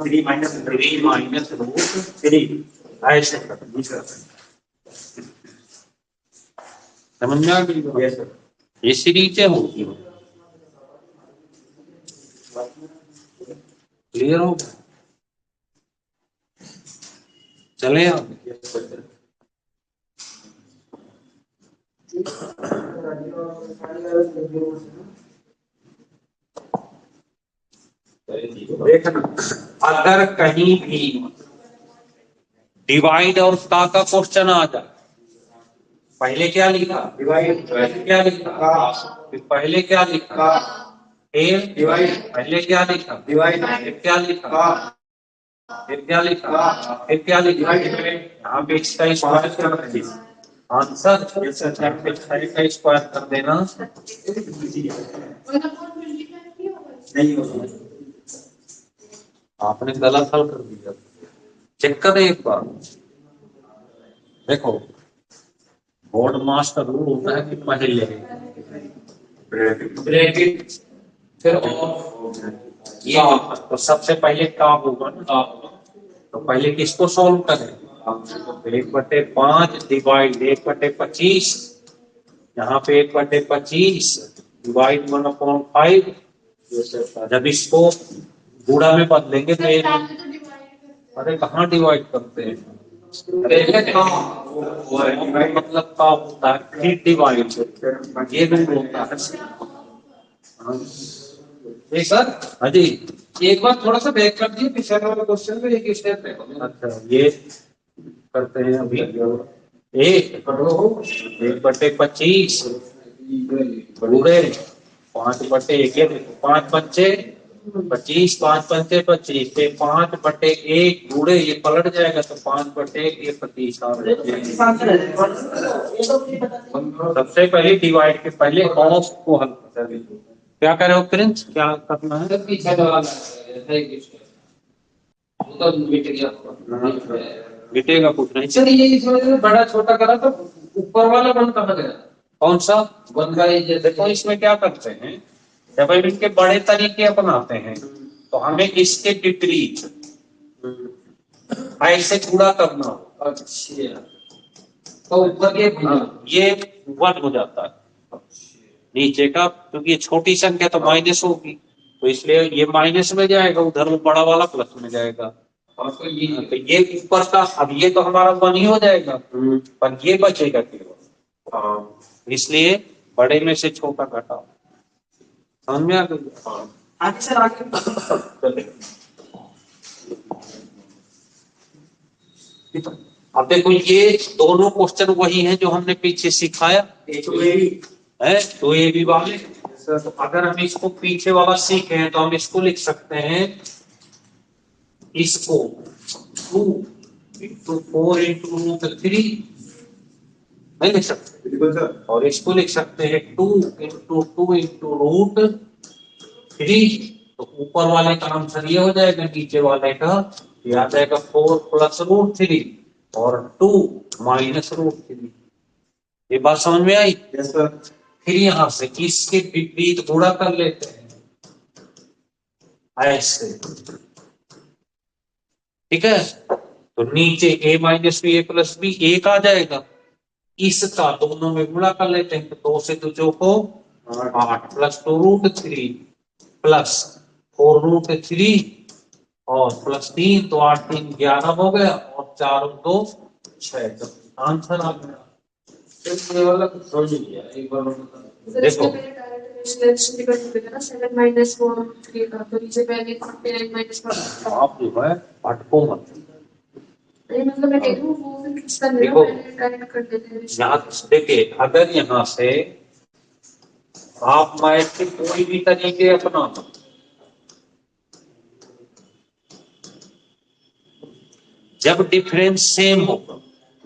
3 minus 3 minus root 3। ऐसे करना। जी सर। समझ में आ गई? Yes sir. ये सीरीजें होती हैं। क्लियर हो गया? चले आप। Yes sir. देखना, अगर कहीं भी डिवाइड और का क्वेश्चन आ जाए, पहले क्या लिखा, डिवाइड पहले क्या लिखा, फिर पहले क्या लिखा, फिर डिवाइड पहले क्या लिखा, डिवाइड फिर क्या लिखा, फिर क्या लिखा, फिर क्या लिखा, यहाँ पे इसका स्क्वायर कर देना आंसर, यहाँ पे 6 का स्क्वायर कर देना। नहीं होगा। आपने गलत हल कर दिया। चेक करें एक बार, देखो बोर्ड मास्टर रूल होता है कि पहले ब्रैकेट फिर और ये तो सबसे पहले का होगा ना, तो पहले किसको सॉल्व करें, 1/5 डिवाइड 1/25, यहाँ पे 1/25 डिवाइड 1/5। जब इसको गुणा में बदलेंगे तो अरे कहाँ डिवाइड करते हैं, मतलब का होता है 3 डिवाइड, ये रूल होता है। सर हाँ जी, एक बार थोड़ा सा बैक कर दिए पिछले वाले क्वेश्चन में, एक स्टेप पे अच्छा ये करते हैं अभी। 1/25 गुणे 5/1, 5/25, 5/25, 5/1 गुणे ये पलट जाएगा तो 5/1 ये 25 आ जाएगा। सबसे पहले डिवाइड के पहले ऑफ को हल करें। क्या करे हो प्रिंस, क्या करना है? सर पीछे वाला है एक स्टेप वो तो मिट गया। मिटेगा कुछ नहीं। सर ये इसमें बड़ा छोटा करा तो ऊपर वाला वन कहाँ गया, कौन सा? वन का ये जैसे देखो इसमें क्या करते हैं, जब हम इनके बड़े तरीके अपनाते हैं तो हमें इसके विपरीत ऐसे गुणा करना हो। अच्छा तो ऊपर के ये 1 हो जाता है नीचे का, क्योंकि ये छोटी संख्या तो माइनस होगी, तो इसलिए ये माइनस में जाएगा, उधर वो बड़ा वाला प्लस में जाएगा। तो ये तो ये ऊपर का, अब ये तो हमारा 1 ही हो जाएगा, पर ये बचेगा केवल, इसलिए बड़े में से छोटा घटाओ। समझ में आ गई? आगे सर आगे। अब देखो ये दोनों क्वेश्चन वही हैं जो हमने पीछे सिखाया है, तो ये भी वाले। तो अगर हम इसको पीछे वाला सीखे हैं तो हम इसको लिख सकते हैं, इसको 2 × 4 × √3 नहीं लिख सकते, बिल्कुल सर। और इसको लिख सकते हैं 2 × 2 × √3। तो ऊपर वाले का आंसर ये हो जाएगा, नीचे वाले का ये आ जाएगा 4 + √3 और 2 - √3। ये बात समझ में आई? Yes sir. फिर यहां से इसके विपरीत गुणा कर लेते हैं ऐसे, ठीक है? तो नीचे a - b a + b 1 आ जाएगा, इसका दोनों में गुणा कर लेते हैं, तो 2 से 2 चौको 8 + 2√3 प्लस 4√3 और +3, तो 8 3 11 हो गया और 4 और 2 6, तो आंसर आ गया। ये वाला कुछ समझ नहीं आया, एक बार सर इसमें पहले डायरेक्ट रिलेशन डिवाइड करेगा ना 7 - 4 का, तो नीचे पहले 49 - 4। आप जो है अटको मत, नहीं मतलब मैं कह रही हूँ वो फिर किसका नहीं देखो, पहले डायरेक्ट कर देते हैं। यहाँ देखिए, अगर यहाँ से आप मैथ के कोई भी तरीके अपना लो, जब डिफरेंस सेम होगा,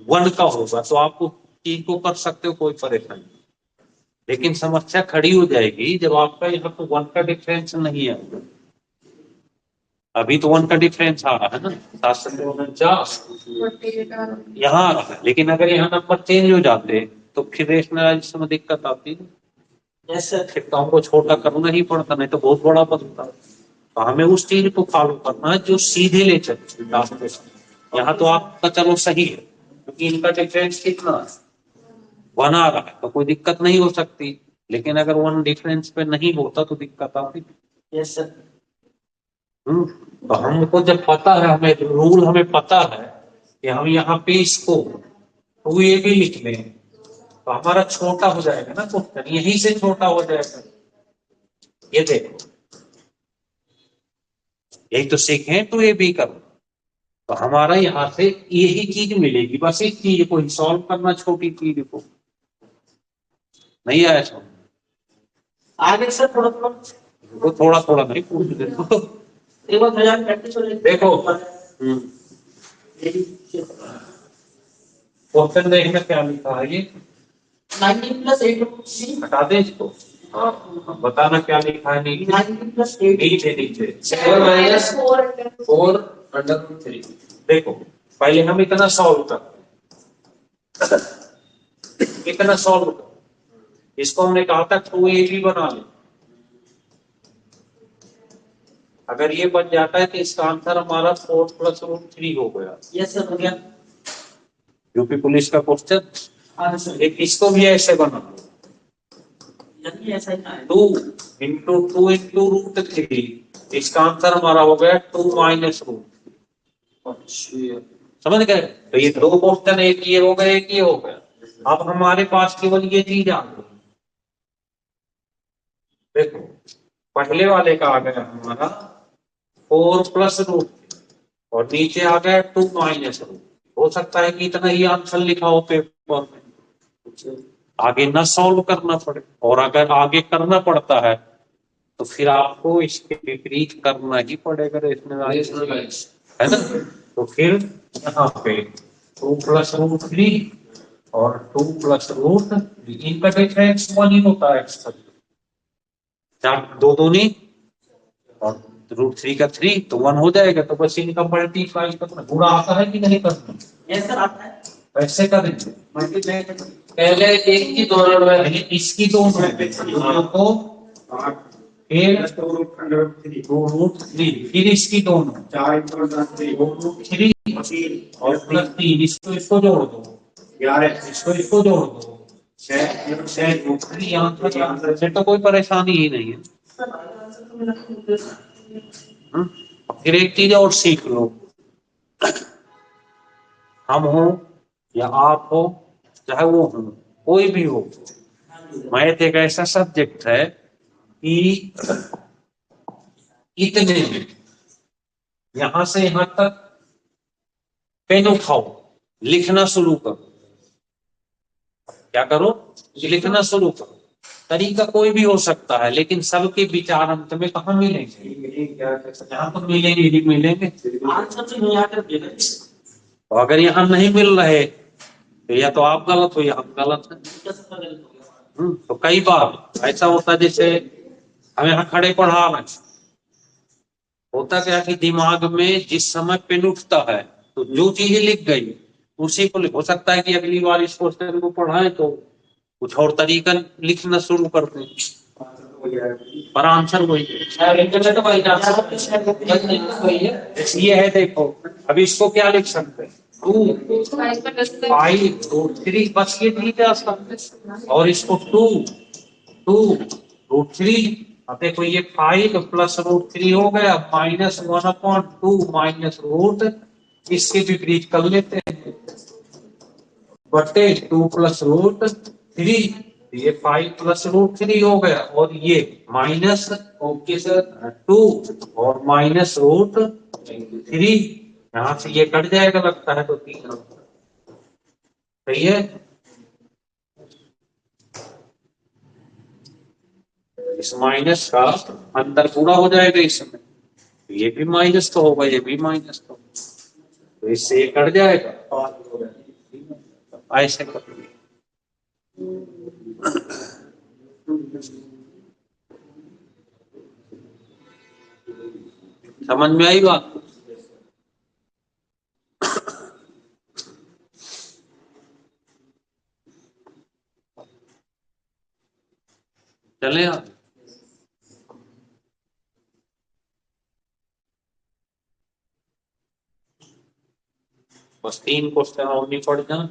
1 का होगा, तो आपको चीज को कर सकते हो, कोई परेशानी नहीं। लेकिन समस्या खड़ी हो जाएगी जब आपका यहाँ तो 1 का डिफरेंस नहीं है। अभी तो 1 का डिफरेंस आ रहा है ना, 749 48 आ रहा है। यहाँ आ रहा है, लेकिन अगर यहाँ नंबर चेंज हो जाते तो फिर रेशनलाइजेशन में दिक्कत आती है। Yes sir. फिर तो हमको छोटा करना ही पड़ता, नहीं तो बहुत बड़ा बनता। तो हमें उस चीज को फॉलो करना है जो सीधे ले चलते रास्ते से। यहाँ तो आपका चलो सही है, क्योंकि इनका डिफरेंस कितना है, 1 आ रहा है, तो कोई दिक्कत नहीं हो सकती। लेकिन अगर 1 डिफरेंस पे नहीं होता तो दिक्कत आती। Yes sir. तो हमको जब पता है, हमें रूल हमें पता है कि हम यहाँ पे इसको 2ab लिख लें, तो हमारा छोटा हो जाएगा ना क्वेश्चन, यहीं से छोटा हो जाएगा। ये देखो, यही तो सीखे 2ab करो, तो हमारा यहाँ से यही चीज मिलेगी, बस इस चीज को ही सॉल्व करना, छोटी चीज को। नहीं आया समझ? आगे सर थोड़ा थोड़ा वो थोड़ा थोड़ा नहीं पूछ देखो। एक बार हजार प्रैक्टिस हो जाएगी। देखो क्वेश्चन देखना क्या लिखा है, ये 19 प्लस 8 हटा दे इसको। हाँ, बताना क्या लिखा है नीचे। 19 प्लस 8 नीचे नीचे 7 minus 4 4 under root 3। देखो, पहले हम इतना सॉल्व करते हैं, इतना सॉल्व करो। इसको हमने कहा था 2ab बना ले। अगर ये बन जाता है तो इसका आंसर हमारा 4 + √3 हो गया। यस सर हो गया। यूपी पुलिस का क्वेश्चन। हाँ सर। एक इसको भी ऐसे बना लो, यानी ऐसा ही है। 2 × 2 × √3, इसका आंसर हमारा हो गया 2 - √3। अच्छा, समझ गए? तो ये 2 क्वेश्चन, एक ये हो गया, एक ये हो गया। अब हमारे पास केवल ये चीज आ गई। देखो, पहले वाले का आ गया हमारा 4 + √3, और नीचे आ गया 2 - √3। हो सकता है कि इतना ही आंसर लिखा हो पेपर में, आगे ना सॉल्व करना पड़े। और अगर आगे करना पड़ता है तो फिर आपको इसके विपरीत करना ही पड़ेगा, है ना। तो फिर यहाँ पे 2 + √3 और 2 + √3, इनका डिफरेंस 1 ही होता है। चार दो दूनी और √3 का 3 तो 1 हो जाएगा। तो बस इनका मल्टीप्लाई करना, गुणा आता है कि नहीं करना, यस सर आता है। वैसे करेंगे। मल्टीप्लाई करके पहले एक की दोनों में पहले इसकी दोनों को, फिर 2√3, फिर इसकी दोनों 2√3 और +3, इसको जोड़ दो, इसको जोड़ दो 6 आंसर से तो कोई परेशानी ही नहीं है। सर आंसर तो मेरा खुद है। फिर एक चीज और सीख लो, हम हो या आप हो, चाहे वो हो, कोई भी हो, मैथ एक ऐसा सब्जेक्ट है कि इतने में यहां से यहां तक पेन उठाओ, लिखना शुरू करो। क्या करो? लिखना शुरू करो। तरीका कोई भी हो सकता है, लेकिन सबके विचार अंत में कहाँ मिलेंगे? यहाँ तो मिलेंगे ही मिलेंगे। आंसर तो नहीं आकर दे रहे। तो अगर यहाँ नहीं मिल रहे तो या तो आप गलत हो या हम गलत है। तो कई बार ऐसा होता है, जैसे हम यहाँ खड़े पढ़ा रहे, होता क्या कि दिमाग में जिस समय पेन उठता है तो जो चीजें लिख गई उसी को हो सकता है कि अगली बार इस क्वेश्चन को पढ़ाएं तो कुछ और तरीका लिखना शुरू करते हैं, पर आंसर वही है। तो भाई वही है। ये है, देखो अब इसको क्या लिख सकते हैं, 2 5 √3, बस ये नहीं जा सकते। और इसको 2 √3, अब देखो ये 5 + √3 हो गया, -1/2 √, इसके विपरीत कर लेते हैं, बटे 2 + √3, ये 5 + √3 हो गया, और ये माइनस, ओके सर, 2 और -√3, यहां से ये कट जाएगा लगता है, तो 3 सही है। इस माइनस का अंदर पूरा हो जाएगा इसमें, ये भी माइनस तो होगा, ये भी माइनस तो इससे ये कट जाएगा, ऐसे कर समझ में आई बात? चले आप बस 3 क्वेश्चन और नहीं पढ़ जाना।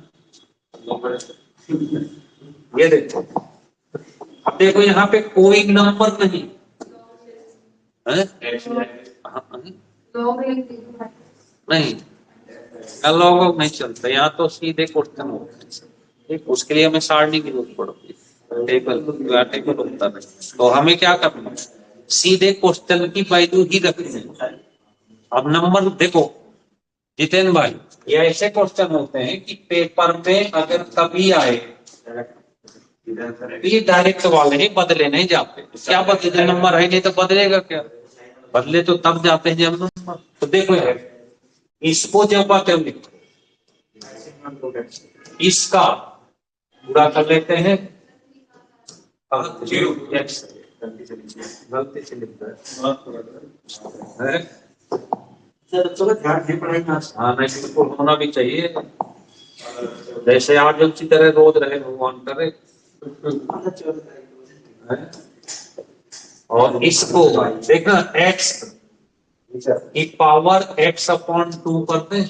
ये देखो, अब देखो यहाँ पे कोई नंबर नहीं है? नहीं, लॉग नहीं चलता यहाँ तो, सीधे क्वेश्चन होता है। ठीक, उसके लिए हमें सारणी की जरूरत पड़ती है, टेबल होता है। तो हमें क्या करना है, सीधे क्वेश्चन की वैल्यू ही रखनी है। अब नंबर देखो जितेंद्र भाई, ये ऐसे क्वेश्चन होते हैं कि पेपर में अगर कभी आए तो ये डायरेक्ट वाले ही बदले नहीं जाते। क्या बदले, नंबर है नहीं तो बदलेगा क्या? बदले तो तब जाते हैं जब नंबर। तो देखो यार, इसको जब आते हैं इसका पूरा कर लेते हैं, गलती से लिखता है सर बच्चों का ध्यान नहीं पड़ेगा। हाँ नहीं, बिल्कुल होना भी चाहिए, जैसे आज अच्छी तरह रोज रहे भगवान करे। और इसको देखना x की पावर x अपॉन 2 करते,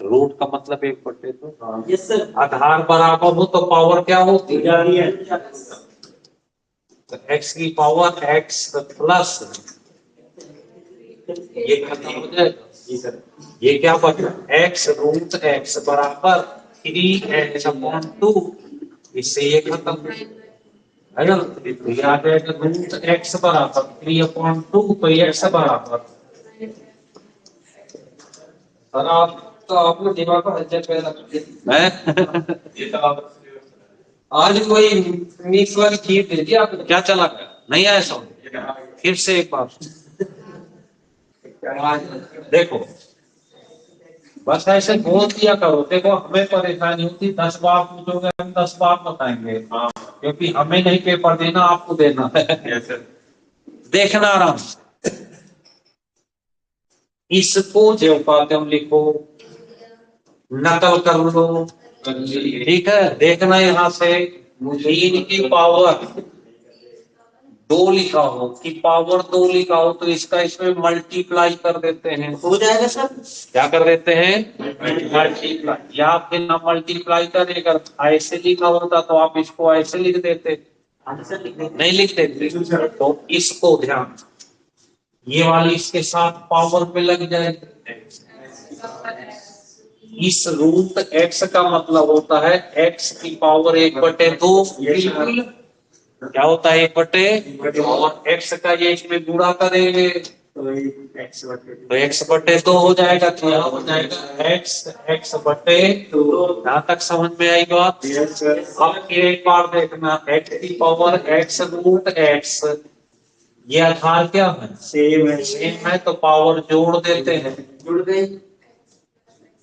रूट का मतलब 1/2। Yes sir. आधार बराबर हो तो पावर क्या होती है? जा रही है। तो x की पावर x प्लस, ये खत्म हो जाएगा। ये क्या बचा, x रूट x बराबर 3x अपॉन 2, इससे ये खत्म है ना। तो ये आ जाएगा रूट x बराबर 3 अपॉन 2, तो ये x बराबर। और आप तो आपने दिमाग को हल्चल पैदा कर दिया। आज कोई मिक्स वाली खीर दे दी आपने। क्या चला गया, नहीं आया समझ? फिर से एक बार देखो, बस ऐसे बोल दिया करो। देखो हमें परेशानी होती, 10 बार पूछोगे हम 10 बार बताएंगे, क्योंकि हमें नहीं पेपर देना, आपको देना है। देखना आराम से, इसको जो पाते हम लिखो, नकल कर लो, ठीक है। देखना यहाँ से 3 की पावर 2 लिखा हो कि पावर 2 लिखा हो, तो इसका इसमें मल्टीप्लाई कर देते हैं। हो जाएगा सर। क्या कर देते हैं? मल्टीप्लाई। या फिर ना मल्टीप्लाई करेगा, ऐसे लिखा होता तो आप इसको ऐसे लिख देते, नहीं लिख देते। तो इसको ध्यान, ये वाली इसके साथ पावर पे लग जाएगी। इस रूट x का मतलब होता है x की पावर 1/2। क्या होता है 1/2, और x का ये इसमें गुणा करेंगे तो x/2 हो जाएगा। तो यहाँ हो जाएगा x/2। यहाँ तक समझ में आई बात? अब एक बार देखना, x की पावर x रूट x, ये आधार क्या है? सेम है, तो पावर जोड़ देते हैं, जुड़ गई।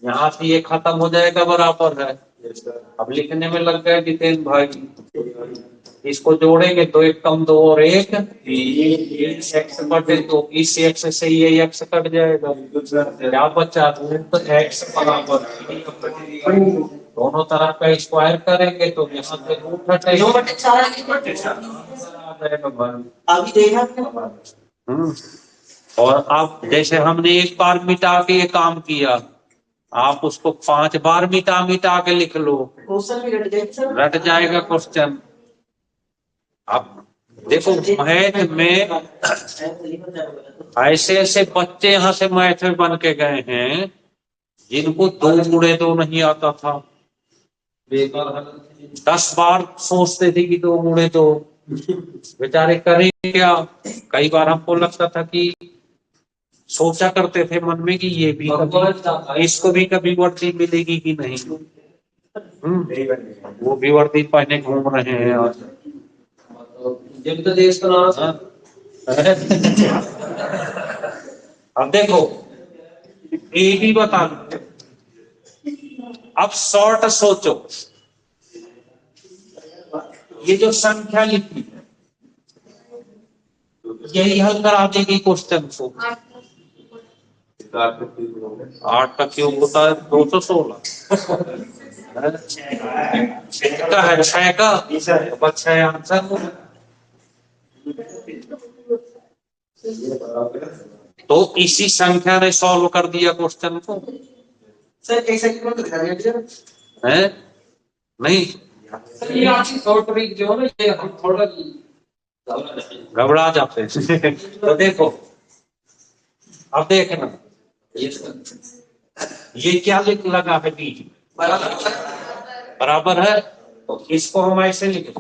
यहाँ से ये खत्म हो जाएगा, बराबर है। अब लिखने में लग गए जितेंद्र भाई, इसको जोड़ेंगे तो 1 कम 2 और 1 x/2। इस x से ये x कट जाएगा, क्या बचा? रूट x बराबर, दोनों तरफ का स्क्वायर करेंगे तो यहाँ से रूट हटेगा, अभी देखा। और अब जैसे हमने एक बार मिटा के ये काम किया, आप उसको 5 बार मिटा के लिख लो, क्वेश्चन भी रट जाएगा सर। रट जाएगा क्वेश्चन। अब देखो मैथ में ऐसे ऐसे बच्चे यहाँ से मैथ में बन के गए हैं जिनको 2 गुणे 2 नहीं आता था। 10 बार सोचते थे कि 2 गुणे 2, बेचारे करें क्या। कई बार हमको लगता था कि सोचा करते थे मन में कि ये भी इसको भी कभी वर्दी मिलेगी कि नहीं। वो भी वर्दी पहने घूम रहे हैं आज। जब तो देश का नाम हाँ। अब देखो ए बी बता दो। अब शॉर्ट सोचो, ये जो संख्या लिखी है यही हल करा देगी क्वेश्चन को। 8 का क्यूब होता है 216। का है 6 का, बस 6 आंसर हो। तो इसी संख्या ने सॉल्व कर दिया क्वेश्चन को। सर कैसे है नहीं ये आपकी शॉर्ट ट्रिक जो है ना, ये हम थोड़ा घबरा जाते हैं। तो देखो अब देखना, ये क्या लिख लगा है बी बराबर है, तो इसको हम ऐसे लिखें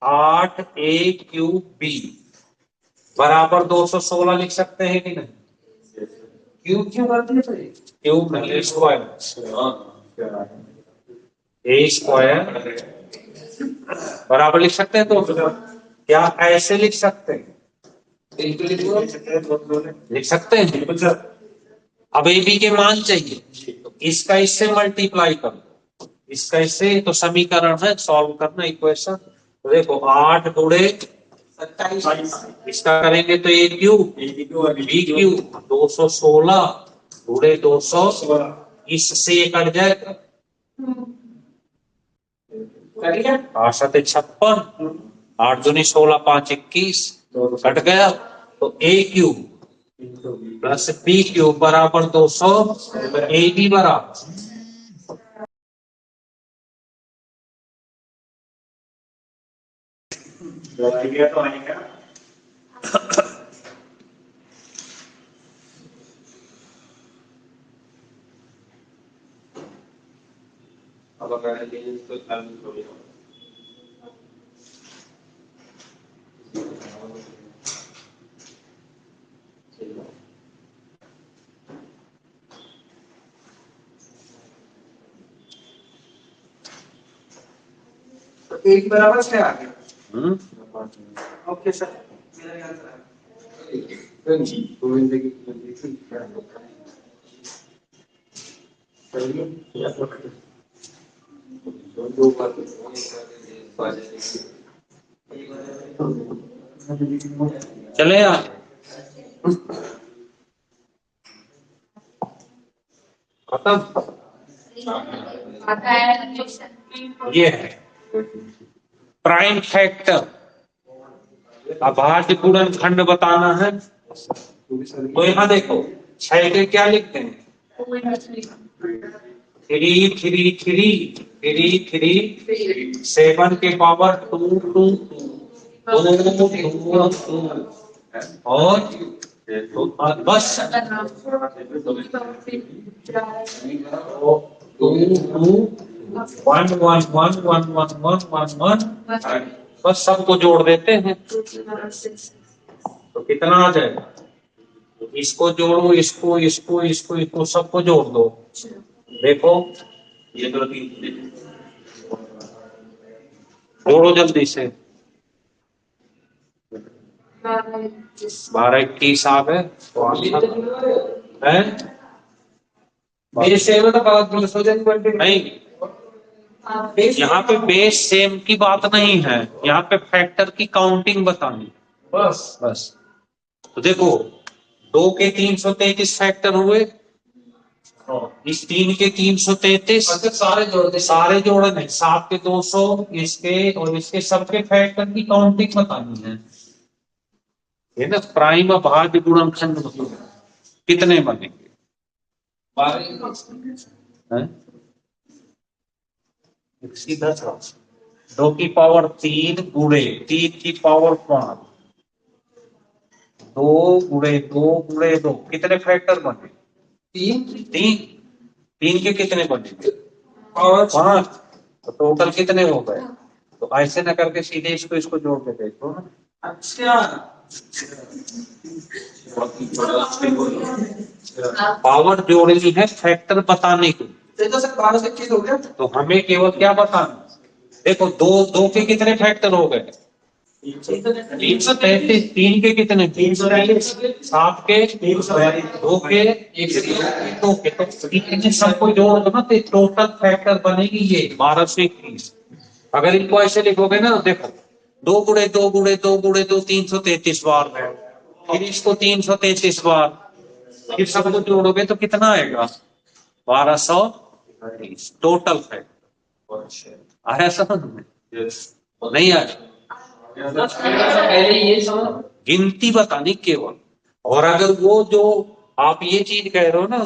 8 ए क्यूब बी बराबर 216 लिख सकते हैं कि नहीं? क्यों क्यों करते हैं क्यूब नहीं, स्क्वायर। ए स्क्वायर बराबर लिख सकते हैं, तो क्या ऐसे लिख सकते हैं? लिख सकते हैं। अब ए बी के मान चाहिए, तो इसका इससे मल्टीप्लाई करो, इसका इससे, तो समीकरण है सॉल्व करना इक्वेशन। तो देखो 8 गुणे 27, इसका करेंगे तो ए क्यूब बी क्यूब 216 गुणे 200, इससे ये कट जाएगा 8 7 56, 8 दूनी 16 5 21 कट गया। तो ए क्यूब प्लस बी क्यूब बराबर 200, ए बी बराबर अब अगर तो एक बराबर 6 आ गया। ओके सर, मेरा आंसर आ चले यार। खत्म। ये है प्राइम फैक्टर, अभाज्य गुणनखंड बताना है। तो यहाँ देखो 6 के क्या लिखते हैं? 3 3 3 3 3 7 के पावर 2 2 और बस 2 2 1 1 1 1 1 1 1 बस सबको जोड़ देते हैं तो कितना आ जाएगा? इसको जोड़ो, इसको इसको इसको इसको सबको जोड़ दो। देखो ये तो जोड़ो जल्दी से। 12 21 आ गए हैं। मेरे से में तो बात हो जाएगी। नहीं, यहाँ पे बेस सेम की बात नहीं है, यहाँ पे फैक्टर की काउंटिंग बतानी बस बस। तो देखो 2 के 333 फैक्टर हुए, इस 3 के 333 सारे जोड़ दे, सारे जोड़े नहीं, 7 के 200 इसके और इसके सबके फैक्टर की काउंटिंग बतानी है। ये ना प्राइम अभाज्य गुणनखंड कितने बनेंगे? 12 सीधा 2 की पावर 3 गुणे 3 की पावर 5, 2 गुणे 2 गुणे 2 कितने फैक्टर बने? 3 के कितने बने? 5। तो टोटल कितने हो गए? तो ऐसे ना करके सीधे इसको इसको जोड़ के देखो ना। अच्छा, पावर जोड़नी है फैक्टर बताने की। तो सर 12 से 21 हो गया। तो हमें केवल क्या बताना? देखो 2 2 के कितने फैक्टर हो गए? 333, 3 के कितने? 7 के, 2 के, 2 के, तो इतने सबको जोड़ दो ना तो टोटल फैक्टर बनेगी ये 1221। अगर इनको ऐसे लिखोगे ना, देखो 2 गुणे 2 गुणे 2 गुणे 2 333 बार है, फिर इसको 333 बार, फिर सबको जोड़ोगे तो कितना आएगा? 1230 टोटल फैक्टर। आया समझ में? नहीं आया? पहले ये समझ, गिनती बतानी केवल। और अगर वो जो आप ये चीज कह रहे हो ना,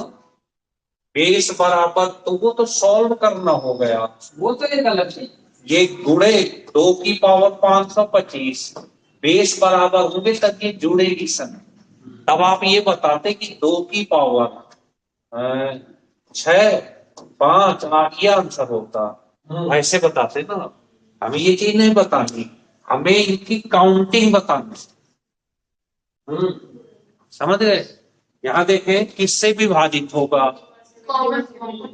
बेस बराबर, तो वो तो सॉल्व करना हो गया। वो तो एक अलग चीज। ये गुणे 2 की पावर 525 बेस बराबर होंगे तब ये जुड़ेगी संख्या। तब आप ये बताते कि 2 की पावर 6, 5, 8 ये आंसर होता, ऐसे बताते ना। हमें ये चीज नहीं बतानी, हमें इनकी काउंटिंग बतानी। समझ गए? यहाँ देखें किससे विभाजित होगा? कॉमन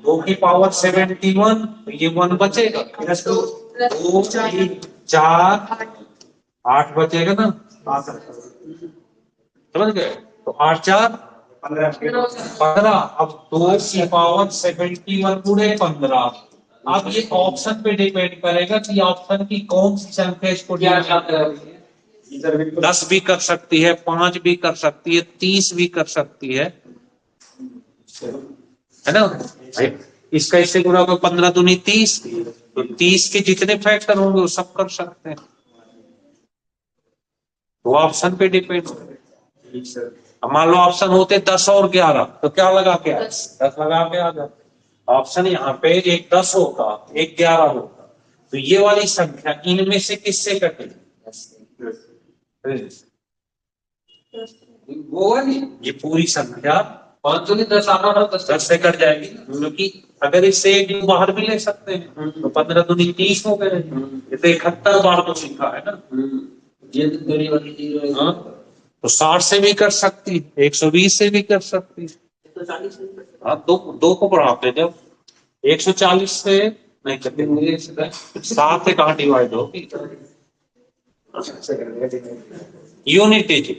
2 की पावर 71, तो ये 1 बचेगा। 2, 3, 4, 8 बचेगा ना? समझ गए? तो 8, 4, 15। अब 2 की पावर 71 गुणे 15। अब ये ऑप्शन पे डिपेंड करेगा कि ऑप्शन की कौन सी संख्या इसको क्या दिया। क्या 10 भी कर सकती है, 5 भी कर सकती है, 30 भी कर सकती है ना भाई? इसका इससे गुणा होगा 15 दूनी 30, तो 30 के जितने फैक्टर होंगे वो सब कर सकते हैं। तो ऑप्शन पे डिपेंड। मान लो ऑप्शन होते 10 और 11, तो क्या लगा के 10 लगा के आ जाए। ऑप्शन यहाँ पे एक 10 होता, एक 11 होता, तो ये वाली संख्या इनमें से किससे कटेगी? वो वाली ये पूरी संख्या 5 दूनी 10, 8 10 से कट जाएगी, क्योंकि अगर इससे एक दो बाहर भी ले सकते हैं तो 15 दूनी 30 हो गए। ये तो 71 बार तो सीखा है ना। ये तो बड़ी वाली चीज है। हाँ, तो 60 से भी कर सकती, 120 से भी कर सकती। हाँ, दो को बढ़ाते जब 140 से नहीं करते, 7 से कहाँ डिवाइड होगी? यूनिटी जी,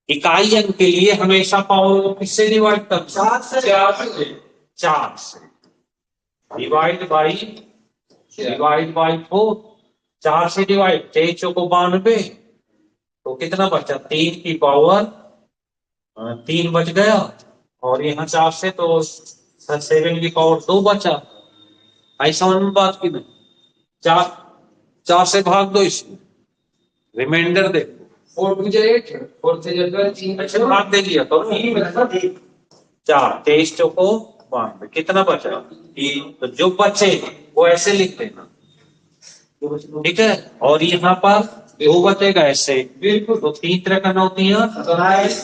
इकाई अंक के लिए हमेशा पावर को किससे डिवाइड कर? 4 से। 4 से डिवाइड बाई 4। 4 से डिवाइड, 6 चौको 92, तो कितना बचा? 3 की पावर 3 बच गया, और यहाँ 4 से तो 7 की पावर 2 बचा। ऐसा में बात की नहीं। 4 से भाग दो, इसमें रिमाइंडर देखो। 4 2 जा 8, 4 से जा 12, ऐसे भाग दे दिया तो 4, 23 चौको 92, कितना बचा? 3। तो जो बचे वो ऐसे लिख देना, ठीक है। और यहाँ पर 2 बचेगा ऐसे, बिल्कुल। तो 3 तरह का 9 दिया,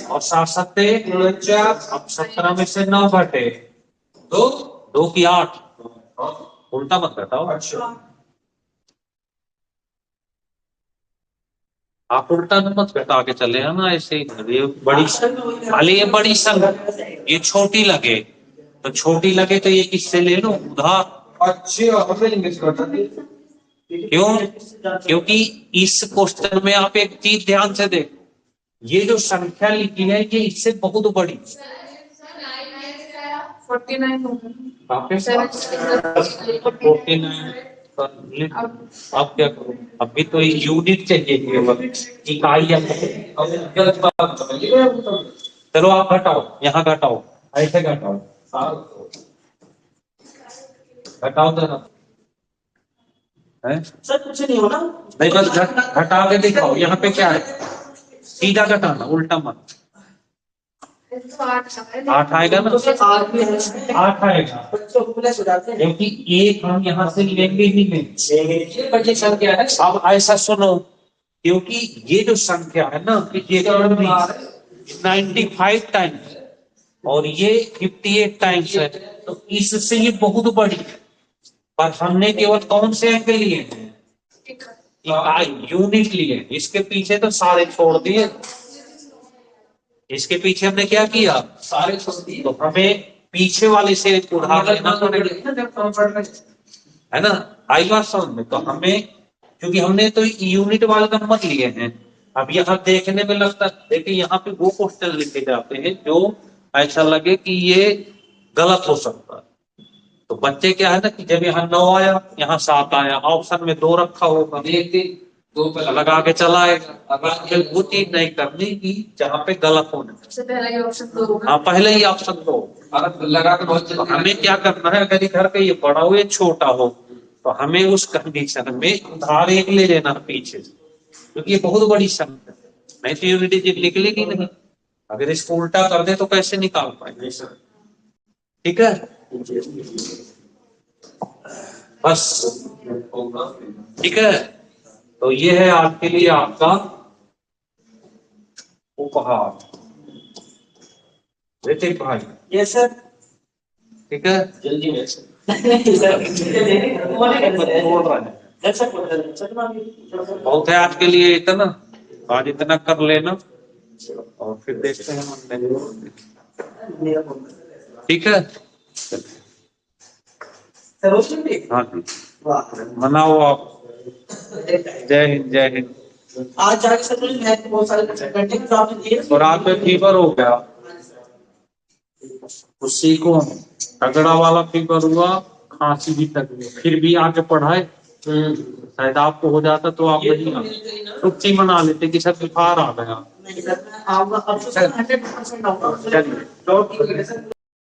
और 7 सत्ते 49। अब 17 में से 9 घटे 2 की 8, उल्टा मत बताओ। अच्छा, आप उल्टा मत घटा के चले हैं ना ऐसे। ये बड़ी, भले ये बड़ी संख्या ये छोटी लगे तो छोटी लगे, तो ये किससे ले लो? उधार। क्यों? क्योंकि इस क्वेश्चन में आप एक चीज ध्यान से देखो, ये जो संख्या लिखी है ये इससे बहुत बड़ी। 49 होगा। 49। अब क्या करो? अभी तो यूनिट चाहिए केवल, इकाई। चलो आप घटाओ, यहाँ घटाओ, ऐसे घटाओ, घटाओ जरा। सर कुछ नहीं होना, नहीं बस घटा के दिखाओ। यहाँ पे क्या है? सीधा घटाना, उल्टा मत। 8 आएगा ना? 8 आएगा, क्योंकि एक हम यहाँ से लेंगे ही नहीं। बड़ी संख्या है। अब ऐसा सुनो, क्योंकि ये जो संख्या है ना, ये 95 टाइम्स और ये 58 टाइम्स है, तो इससे ये बहुत बड़ी है। पर हमने केवल कौन से अंक लिए हैं? यूनिट लिए। इसके पीछे तो सारे छोड़ दिए। इसके पीछे हमने क्या किया? सारे छोड़ दिए। तो हमें पीछे वाले से उधार लेना पड़ेगा, है ना? आई बात समझ में? तो हमें क्योंकि हमने तो यूनिट वाले नंबर लिए हैं। अब यहाँ देखने में लगता है, देखिए यहाँ पे वो क्वेश्चन लिखे जाते हैं जो ऐसा लगे कि ये गलत हो सकता है। तो बच्चे क्या है ना कि जब यहाँ 9 आया, यहाँ 7 आया, ऑप्शन में 2 रखा होगा, देखते दो पे लगा के चलाएगा। अब वो चीज नहीं करनी कि जहाँ पे गलत होने। सबसे पहला ये ऑप्शन 2 होगा। हाँ, पहले ही ऑप्शन 2। अगर लगा के बहुत तो जल्दी हमें क्या करना है, अगर इधर का ये बड़ा हो या छोटा हो, तो हमें उस कंडीशन में उधार एक ले लेना पीछे से, क्योंकि ये बहुत बड़ी संख्या है, नहीं तो यूनिटी जी निकलेगी नहीं। अगर इसको उल्टा कर दे तो कैसे निकाल पाएंगे? ठीक है, बस ठीक है। तो ये है आज के लिए आपका उपहार ऋतिक भाई। Yes sir. ठीक है, जल्दी में बोल रहे हैं बहुत है आज के लिए इतना, आज इतना कर लेना और फिर देखते हैं हम। ठीक है, हाँ जी, मनाओ आप। जय हिंद, जय हिंद। आज जाके सर मुझे मैथ में बहुत सारे पेंटिंग तो आपने दिए और रात में फीवर हो गया, उसी को तगड़ा वाला फीवर हुआ, खांसी भी तक हुई, फिर भी आके पढ़ाए। शायद आपको हो जाता तो आप नहीं आते, छुट्टी मना लेते कि सर बुखार आ गया। नहीं सर, मैं आऊंगा अब तो सर 100% आऊंगा। चलिए।